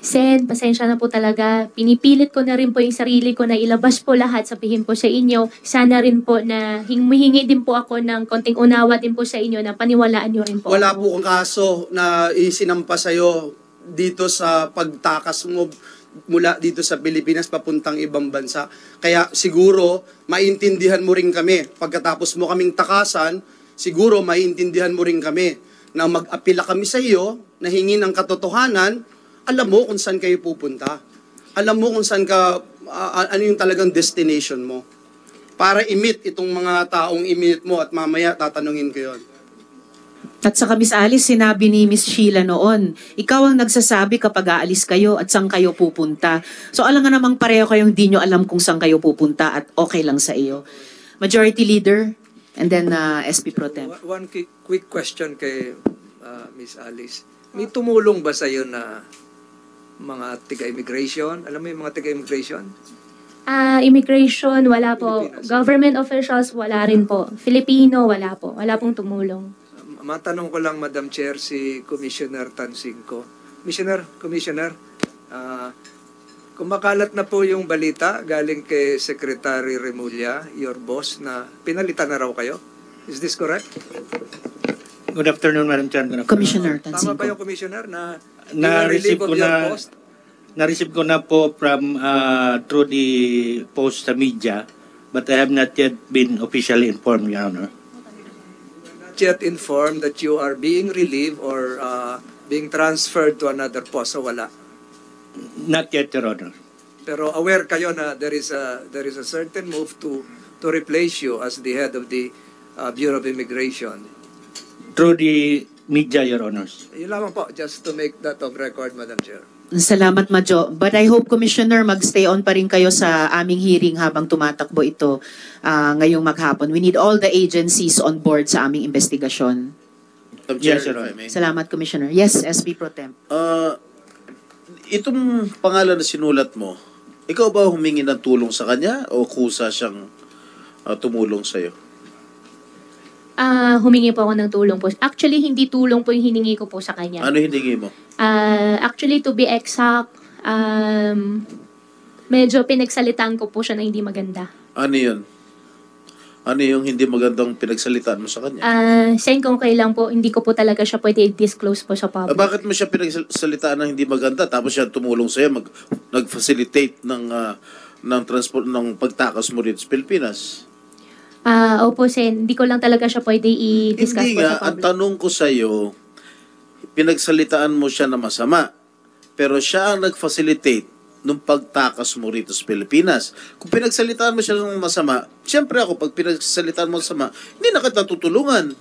Sen, pasensya na po talaga. Pinipilit ko na rin po yung sarili ko na ilabas po lahat, sabihin po sa inyo. Sana rin po na humihingi din po ako ng konting unawa din po sa inyo na paniwalaan nyo rin po. Wala po kang kaso na isinampa sa'yo dito sa pagtakas mo mula dito sa Pilipinas papuntang ibang bansa. Kaya siguro maintindihan mo rin kami. Pagkatapos mo kaming takasan, siguro maintindihan mo rin kami na mag-apila kami sa iyo, na hingi ng katotohanan. Alam mo kung saan kayo pupunta. Alam mo kung saan ka, ano yung talagang destination mo. Para i-meet itong mga taong i-meet mo at mamaya tatanungin ko yun. At saka Miss Alice, sinabi ni Miss Sheila noon, ikaw ang nagsasabi kapag aalis kayo at saan kayo pupunta. So alam nga namang pareho kayong di nyo alam kung saan kayo pupunta at okay lang sa iyo. Majority Leader and then SP Pro Tem. One quick question kay Miss Alice. May tumulong ba sa iyo na mga taga-immigration? Alam mo yung mga taga-immigration? Immigration, wala po. Pilipinas. Government officials, wala rin po. Filipino, wala po. Wala pong tumulong. Matanong ko lang, Madam Chair, si Commissioner Tansingco. Commissioner, kumakalat na po yung balita galing kay Secretary Remulla, your boss, na pinalitan na raw kayo. Is this correct? Good afternoon, Madam Chair. Good afternoon. Commissioner Tama ba Tansingco. yung Commissioner na Na-receive relieve of ko your na post? na-receive ko na po from through the post sa media, but I have not yet been officially informed, Your Honor. Not yet informed that you are being relieved or being transferred to another post, so wala. Not yet, Your Honor. Pero aware kayo na there is a certain move to replace you as the head of the Bureau of Immigration. Through the media, Your Honors. Yun lamang po, just to make that of record, Madam Chair. Salamat, Madjo. But I hope, Commissioner, mag-stay on pa rin kayo sa aming hearing habang tumatakbo ito ngayong maghapon. We need all the agencies on board sa aming investigasyon. Yes, Your If I Honor. may. Salamat, Commissioner. Yes, SP Pro Tem. Itong pangalan na sinulat mo, ikaw ba humingi ng tulong sa kanya o kusa siyang tumulong sa'yo? Humingi po ako ng tulong po. Actually, hindi tulong po yung hiningi ko po sa kanya. Ano hiningi mo? Actually, to be exact, medyo pinagsalitaan ko po siya na hindi maganda. Ano yun? Ano yung hindi magandang pinagsalitaan mo sa kanya? Sen, kung kailan po, hindi ko po talaga siya pwede i-disclose po sa public. Bakit mo siya pinagsalitaan ng hindi maganda tapos siya tumulong sa'yo, nag-facilitate ng transport ng pagtakas mo rito sa Pilipinas? Opo, Sen, hindi ko lang talaga siya pwede i-discuss Hindi po nga, sa ang public. tanong ko sa'yo, pinagsalitaan mo siya na masama, pero siya ang nag-facilitate nung pagtakas mo rito sa Pilipinas. Kung pinagsalitaan mo siya ng masama, siyempre ako, pag pinagsalitaan mo masama, hindi na kita tutulungan.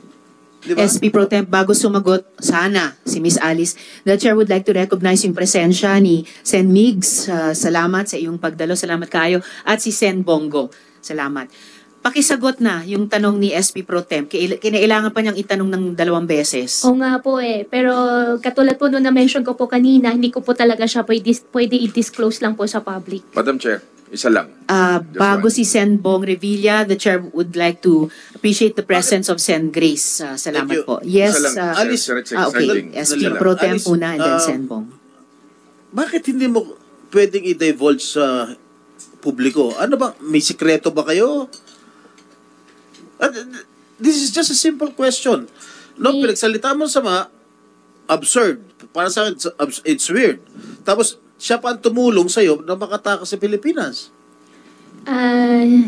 Di ba? SP Pro Temp, bago sumagot, sana, si Miss Alice, the Chair would like to recognize yung presensya ni Sen Migs. Salamat sa iyong pagdalo. Salamat kayo. At si Sen Bongo. Salamat. Pakisagot na yung tanong ni SP Pro Temp. Kinailangan pa niyang itanong ng 2 beses. Oo nga po pero katulad po nung na-mention ko po kanina, hindi ko po talaga siya pwede i-disclose lang po sa public. Madam Chair, isa lang. Bago si Sen Bong Revilla, the Chair would like to appreciate the presence of Sen Grace. Salamat Thank you. po. Yes, Isa lang, Alice, Sir, okay. SP Pro Temp Alice, muna and then Sen Bong. Bakit hindi mo pwedeng i-divulge sa publiko? Ano ba? May sikreto ba kayo? This is just a simple question. No, pinagsalita mo sama, absurd. Para sa akin, it's weird. Tapos, siya pa ang tumulong sa'yo na makatakas sa Pilipinas.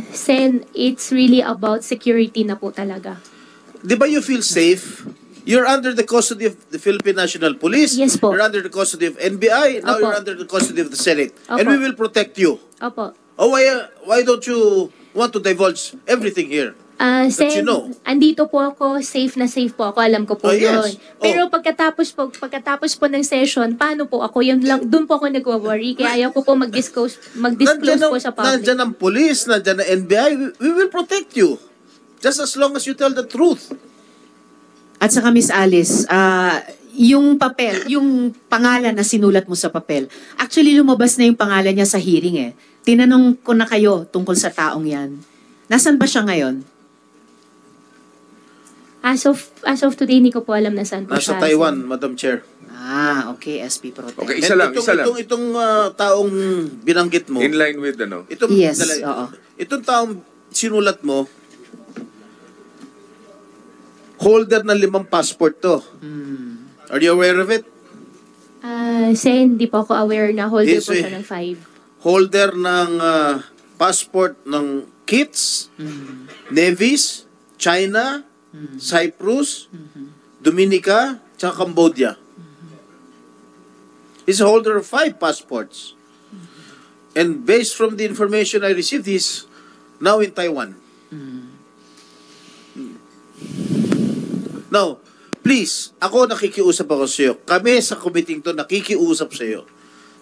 Sen, it's really about security na po talaga. Di ba you feel safe? You're under the custody of the Philippine National Police. Yes po. You're under the custody of NBI. Now Opo. you're under the custody of the Senate. And Opo. we will protect you. Opo. Oh, why don't you want to divulge everything here? Sen, you know. andito po ako, safe po ako, alam ko po Oh, yun. yes. Pero pagkatapos po ng session, paano po ako? Yun lang, doon po ako nagwa-worry, kaya ayaw ko po mag-disclose po sa public. Nandyan ang police, nandyan ang NBI. We will protect you. Just as long as you tell the truth. At saka Miss Alice, yung papel, yung pangalan na sinulat mo sa papel, actually lumabas na yung pangalan niya sa hearing eh. Tinanong ko na kayo tungkol sa taong yan. Nasaan ba siya ngayon? As of today, hindi ko po alam na saan po Nasa siya. Taiwan, Madam Chair. Okay, SP Pro Tem. Okay, isa lang, isa lang. Itong taong binanggit mo. In line with Yes, oo. Itong taong sinulat mo, holder ng 5 passport to. Are you aware of it? Sen, hindi po ako aware na holder Yes, po eh. siya ng 5. Holder ng passport ng KITS, Nevis, China, Cyprus, Dominica, tsaka Cambodia. He's a holder of 5 passports. And based from the information I received, he's now in Taiwan. Now, please, ako nakikiusap ako sa iyo. Kami sa committee to nakikiusap sa iyo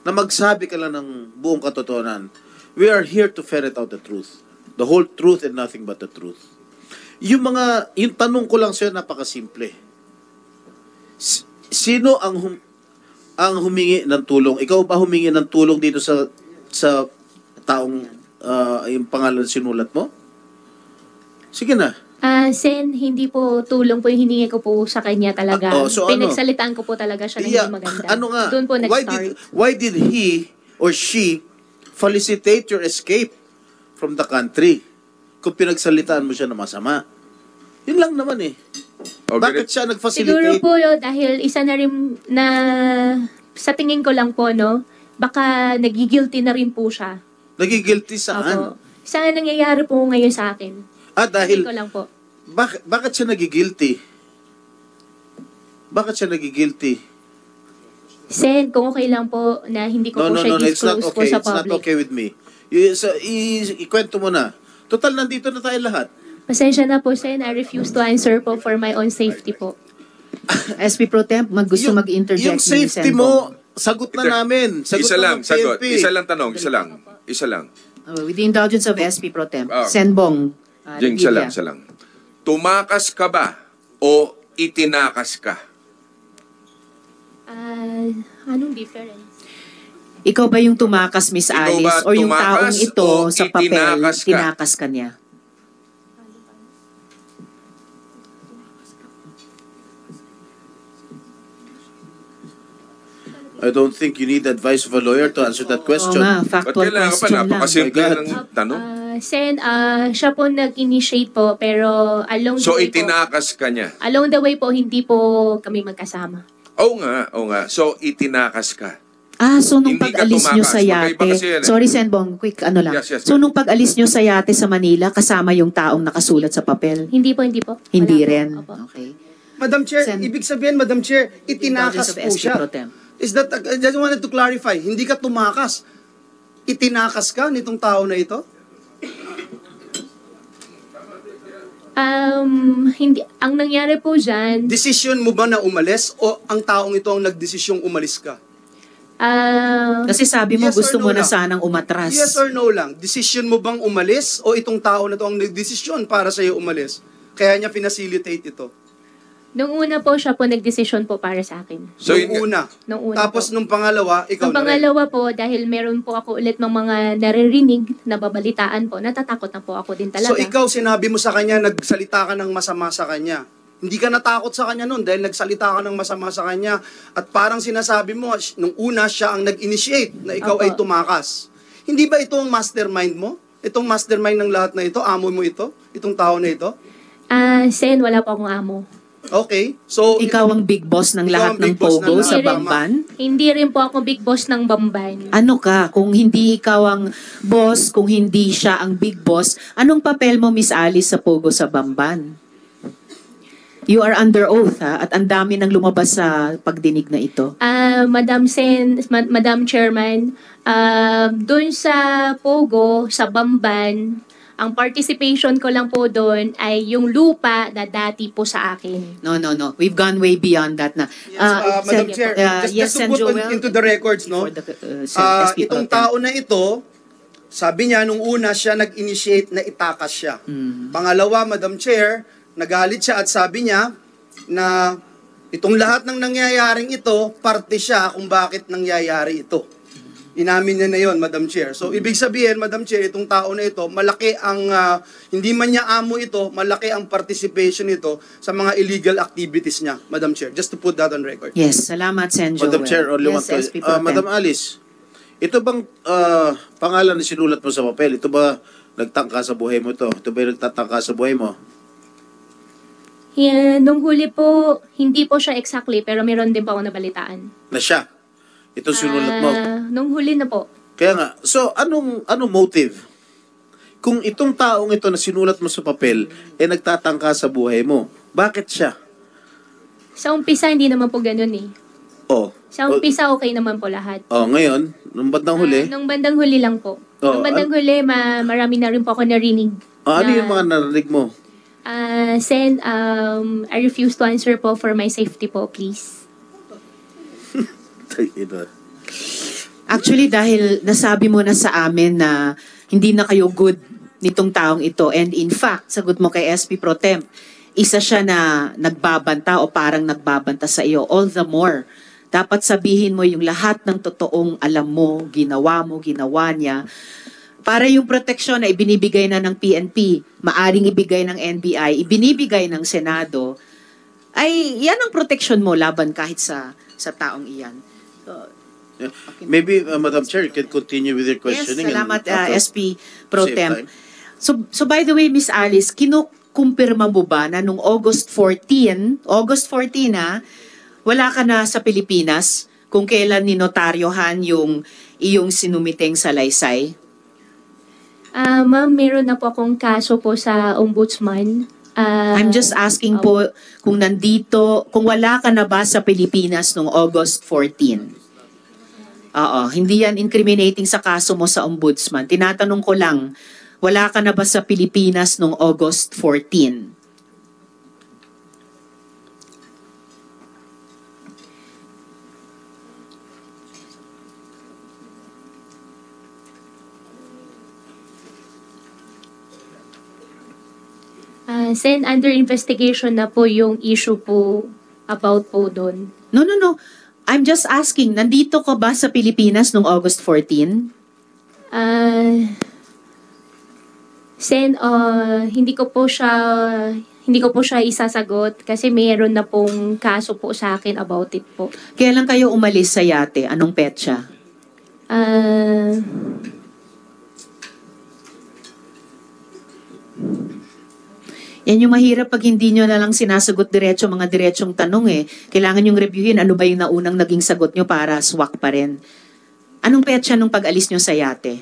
na magsabi ka lang ng buong katotohanan. We are here to ferret out the truth. The whole truth and nothing but the truth. Yung tanong ko lang sa iyo, napakasimple. Sino ang humingi ng tulong? Ikaw ba humingi ng tulong dito sa taong yung pangalan sinulat mo? Sige na. Sen, hindi po tulong po yung hiningi ko po sa kanya talaga. So Pinagsalitaan ko po talaga siya ng hindi maganda. Ano nga? Doon po nag-start. Why did he or she felicitate your escape from the country kung pinagsalitaan mo siya na masama? Yun lang naman eh. Bakit siya Siguro nag-facilitate? po, dahil isa na rin na, sa tingin ko lang po, no, baka nagigilty na rin po siya. Nagigilty saan? Opo. Saan nangyayari po ngayon sa akin? Dahil, Tingin ko lang po. bakit siya nagigilty? Bakit siya nagigilty? Sen, kung okay lang po na hindi ko po siya It's not disclose po okay. sa It's not public. okay with me. Ikwento mo na. Total, nandito na tayo lahat. Pasensya na po, Sen. I refuse to answer po for my own safety po. SP Pro Temp, gusto mag-interject Yung safety mo, sagot na namin. Sagot Isa na lang, ng sagot. PNP. Isa lang tanong, isa lang. With the indulgence of SP Pro Temp, Ah. Senbong. Jing, isa lang. Tumakas ka ba o itinakas ka? Anong difference? Ikaw ba yung tumakas, Miss Ikaw Alice? ba O yung tumakas taong ito o sa papel, itinakas ka? tinakas ka niya? I don't think you need advice of a lawyer to answer that question. Oo nga, Ba't factual kailangan pa? question lang. Napakasimple My God. ng tanong. Sen, siya po nag-initiate po, pero along the So, way po, itinakas ka niya. along the way po, hindi po kami magkasama. Oo nga. So, itinakas ka. So nung Hindi ka pag-alis nyo tumakas. sa Magkaiba yate, kasi yan eh. sorry Senbong, quick lang. Yes, So nung pag-alis nyo sa yate sa Manila, kasama yung taong nakasulat sa papel? Hindi po. Hindi Wala po. rin. Opo. Okay. Madam Chair, Sen- ibig sabihin, Madam Chair, itinakas Indulgence of po SP siya. Pro Tem. Is that, I just wanted to clarify, hindi ka tumakas. Itinakas ka nitong tao na ito? Hindi. Ang nangyari po dyan, Decision mo ba na umalis o ang taong ito ang nagdesisyong umalis ka? Kasi sabi mo, Yes or gusto no mo na lang? sanang umatras. Yes or no lang? Decision mo bang umalis o itong tao na to ang nagdesisyon para sa iyo umalis? Kaya niya pinacilitate ito. nung una po siya po nagdesisyon po para sa akin. So, Nung una. Nung una Tapos po. nung pangalawa, ikaw Ang na rin. pangalawa po, dahil meron po ako ulit ng mga naririnig, nababalitaan po, natatakot na po ako din talaga. So ikaw, sinabi mo sa kanya, nagsalita ka ng masama sa kanya. Hindi ka natakot sa kanya noon dahil nagsalita ka ng masama sa kanya. At parang sinasabi mo, nung una siya ang nag-initiate na ikaw Opo. ay tumakas. Hindi ba ito ang mastermind mo? Itong mastermind ng lahat na ito? Amo mo ito? Itong tao na ito? Sen, wala po akong amo. Okay. So, Ikaw ang big boss ng Ikaw lahat ang ng big boss ng Pogo lahat. sa Hindi rin- Bamban? Hindi rin po ako big boss ng Bamban. Ano ka? Kung hindi ikaw ang boss, kung hindi siya ang big boss, anong papel mo, Miss Alice, sa Pogo sa Bamban? You are under oath, ha? At ang dami nang lumabas sa pagdinig na ito. Madam Chairman, doon sa Pogo, sa Bamban, ang participation ko lang po doon ay yung lupa na dati po sa akin. No. We've gone way beyond that na. Madam Chair, just to Sen. put Joel, into the records, no? before the, SP Itong Pro Tem. tao na ito, sabi niya, nung una siya nag-initiate na itakas siya. Pangalawa, Madam Chair, nagalit siya at sabi niya na itong lahat ng nangyayaring ito, parte siya kung bakit nangyayari ito. Inamin niya na yon, Madam Chair. So, ibig sabihin, Madam Chair, itong tao na ito, malaki ang, hindi man niya amo ito, malaki ang participation nito sa mga illegal activities niya, Madam Chair. Just to put that on record. Yes, salamat, Sen. Joel. Madam Chair, only one yes, SP Pro Tem. Madam Alice, ito bang pangalan na sinulat mo sa papel? Ito ba nagtangka sa buhay mo to? Ito ba yung nagtatangka sa buhay mo? Yeah, nung huli po, hindi po siya exactly, pero meron din po ako nabalitaan. Na siya? Ito sinulat mo? Nung huli na po. Kaya nga, so anong motive? Kung itong taong ito na sinulat mo sa papel, nagtatangka sa buhay mo, bakit siya? Sa umpisa, hindi naman po ganun eh. Oh. Sa umpisa, okay naman po lahat. Oh, ngayon, nung bandang huli, Nung bandang huli lang po. Oh, Nung bandang huli, marami na rin po ako narinig. ano yung mga narinig mo? Sen, I refuse to answer po for my safety po, please. Actually, dahil nasabi mo na sa amin na hindi na kayo good nitong taong ito. And in fact, sagot mo kay SP Pro Temp, isa siya na nagbabanta o parang nagbabanta sa iyo. All the more, dapat sabihin mo yung lahat ng totoong alam mo, ginawa niya. Para yung proteksyon na ibinibigay na ng PNP, maaring ibigay ng NBI, ibinibigay ng Senado, ay yan ang proteksyon mo laban kahit sa taong iyan. Maybe, Madam Chair, you can continue with your questioning. Yes, salamat and SP Pro save Temp. time. So by the way, Miss Alice, kinukumpirma mo ba na nung August 14 wala ka na sa Pilipinas kung kailan ninotaryohan yung iyong sinumiteng salaysay? Ma'am, meron na po akong kaso po sa ombudsman. I'm just asking po kung kung wala ka na ba sa Pilipinas nung August 14? Oo, hindi yan incriminating sa kaso mo sa ombudsman. Tinatanong ko lang, wala ka na ba sa Pilipinas nung August 14? Sen, under investigation na po yung issue po about po doon. No. I'm just asking, nandito ka ba sa Pilipinas nung August 14? Sen, hindi ko po siya isasagot kasi mayroon na pong kaso po sa akin about it po. Kailan kayo umalis sa yate? Anong petsa? Yan yung mahirap pag hindi nyo na lang sinasagot diretso mga diretsong tanong eh. Kailangan yung reviewin ano ba yung naunang naging sagot nyo para swak pa rin. Anong petsa nung pag-alis nyo sa yate?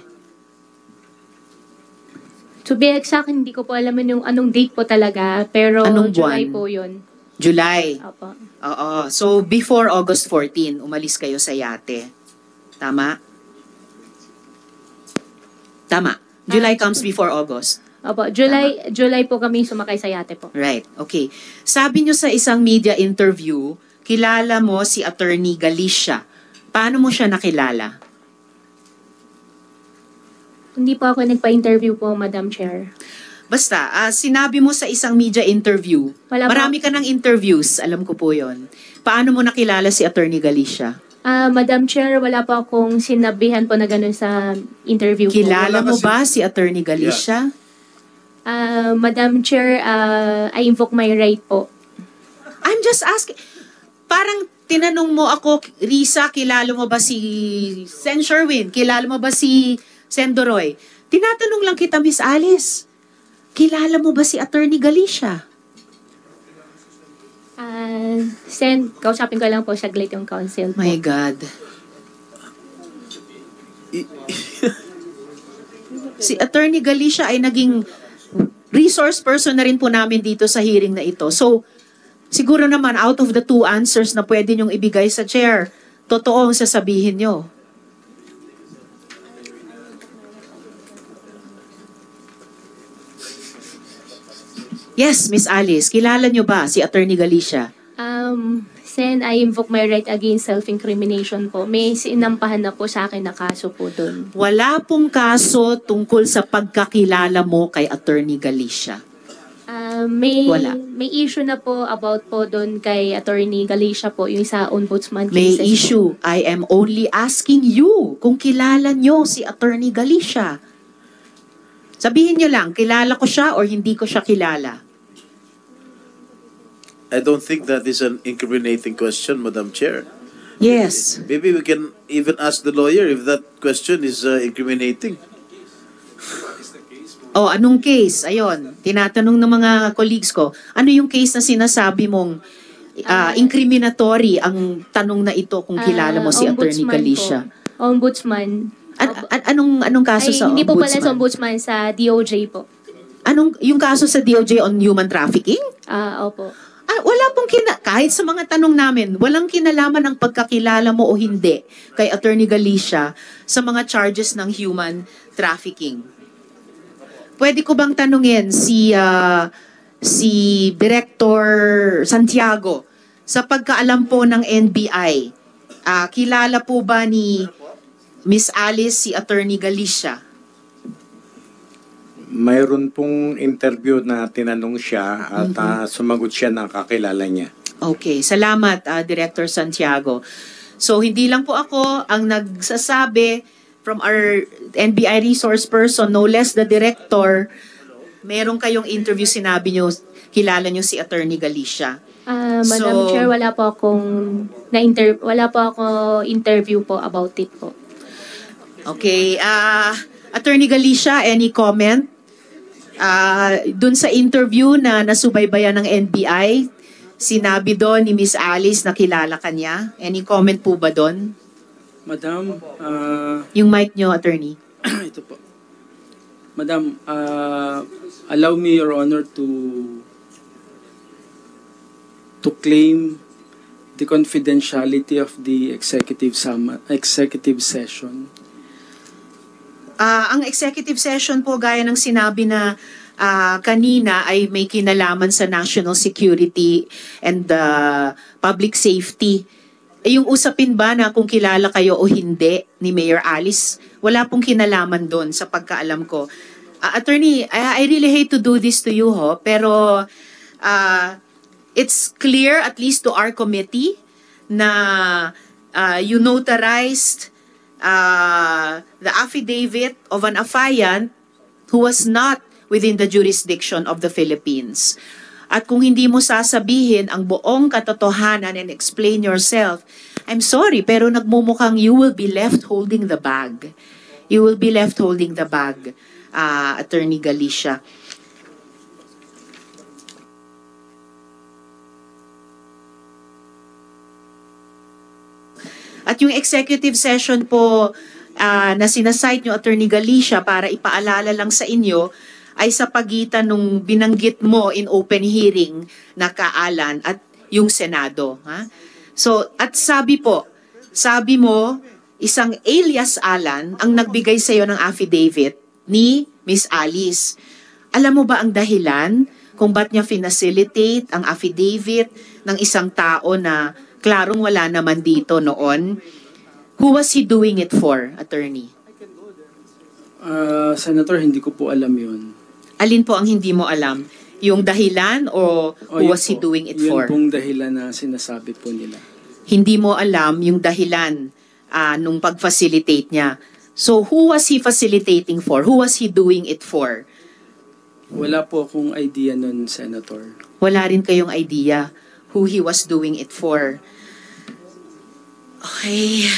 To be exact, hindi ko po alam yung anong date po talaga, pero Anong July buwan? po yun. July. Opo. Oo. So, before August 14, umalis kayo sa yate. Tama? Tama. July comes before August. Opo, July po kami sumakay sa yate po. Right. Okay. Sabi nyo sa isang media interview, kilala mo si Attorney Galicia. Paano mo siya nakilala? Hindi po ako nagpa-interview po, Madam Chair. Basta, sinabi mo sa isang media interview, Wala po. marami ka ng interviews, alam ko po yon. Paano mo nakilala si Attorney Galicia? Madam Chair, wala po akong sinabihan po na ganun sa interview po. Kilala mo ba si Attorney Galicia? Madam Chair, I invoke my right po. I'm just asking. Parang tinanong mo ako, Risa, kilala mo ba si Sen Sherwin? Kilala mo ba si Sen Doroy? Tinatanong lang kita, Miss Alice. Kilala mo ba si Attorney Galicia? Sen, kausapin ko lang po saglit yung counsel po. My God. Si Attorney Galicia ay naging resource person na rin po namin dito sa hearing na ito. So, siguro naman out of the 2 answers na pwede niyong ibigay sa chair, totoo ang sasabihin niyo. Yes, Miss Alice, kilala niyo ba si Attorney Galicia? Sen, I invoke my right against self-incrimination po. May sinampahan na po sa akin na kaso po doon. Wala pong kaso tungkol sa pagkakilala mo kay Attorney Galicia. Wala. May issue na po about po doon kay Attorney Galicia po, yung sa ombudsman May cases issue. I am only asking you kung kilala niyo si Attorney Galicia. Sabihin niyo lang, kilala ko siya or hindi ko siya kilala. I don't think that is an incriminating question, Madam Chair. Yes. Maybe we can even ask the lawyer if that question is incriminating. Oh, anong case? Ayon, tinatanong ng mga colleagues ko, ano yung case na sinasabi mong incriminatory ang tanong na ito kung kilala mo si Attorney ombudsman Galicia? po. Ombudsman. Anong kaso sa Hindi po pala ombudsman? sa ombudsman, sa DOJ po. Yung kaso sa DOJ on human trafficking? Opo. Wala pong kahit sa mga tanong namin, walang kinalaman ng pagkakilala mo o hindi kay Attorney Galicia sa mga charges ng human trafficking. Pwede ko bang tanungin si Director Santiago, sa pagkaalam po ng NBI, kilala po ba ni Miss Alice si Attorney Galicia? Mayroon pong interview na tinanong siya at sumagot siya na kakilala niya. Okay, salamat Director Santiago. So hindi lang po ako ang nagsasabi from our NBI resource person, no less the director, meron kayong interview, sinabi nyo, kilala nyo si Attorney Galicia. Madam Chair, wala po ako interview po about it po. Okay, Attorney Galicia, any comment? Dun sa interview na nasubaybayan ng NBI, sinabi doon ni Miss Alice na kilala ka niya. Any comment po ba doon? Madam, Yung mic nyo, Attorney. ito po. Madam, allow me, Your Honor, to claim the confidentiality of the executive session. Ang executive session po, gaya ng sinabi na kanina, ay may kinalaman sa national security and public safety. Yung usapin ba na kung kilala kayo o hindi ni Mayor Alice, wala pong kinalaman doon sa pagkaalam ko. Attorney, I really hate to do this to you, pero it's clear, at least to our committee, na you notarized the affidavit of an affiant who was not within the jurisdiction of the Philippines. At kung hindi mo sasabihin ang buong katotohanan and explain yourself, I'm sorry, pero nagmumukhang you will be left holding the bag. You will be left holding the bag, Attorney Galicia. At yung executive session po na sinasite nyo, Attorney Galicia, para ipaalala lang sa inyo, ay sa pagitan nung binanggit mo in open hearing na Kaalan at yung Senado. So, at sabi mo, isang alias Alan ang nagbigay sa iyo ng affidavit ni Miss Alice. Alam mo ba ang dahilan kung ba't niya finacilitate ang affidavit ng isang tao na klarong wala naman dito noon? Who was he doing it for, Attorney? Senator, hindi ko po alam yun. Alin po ang hindi mo alam? Yung dahilan o who was he doing it for? Yun pong dahilan na sinasabi po nila. Hindi mo alam yung dahilan nung pag-facilitate niya. So who was he facilitating for? Who was he doing it for? Wala po akong idea nun, Senator. Wala rin kayong idea who he was doing it for. Okay.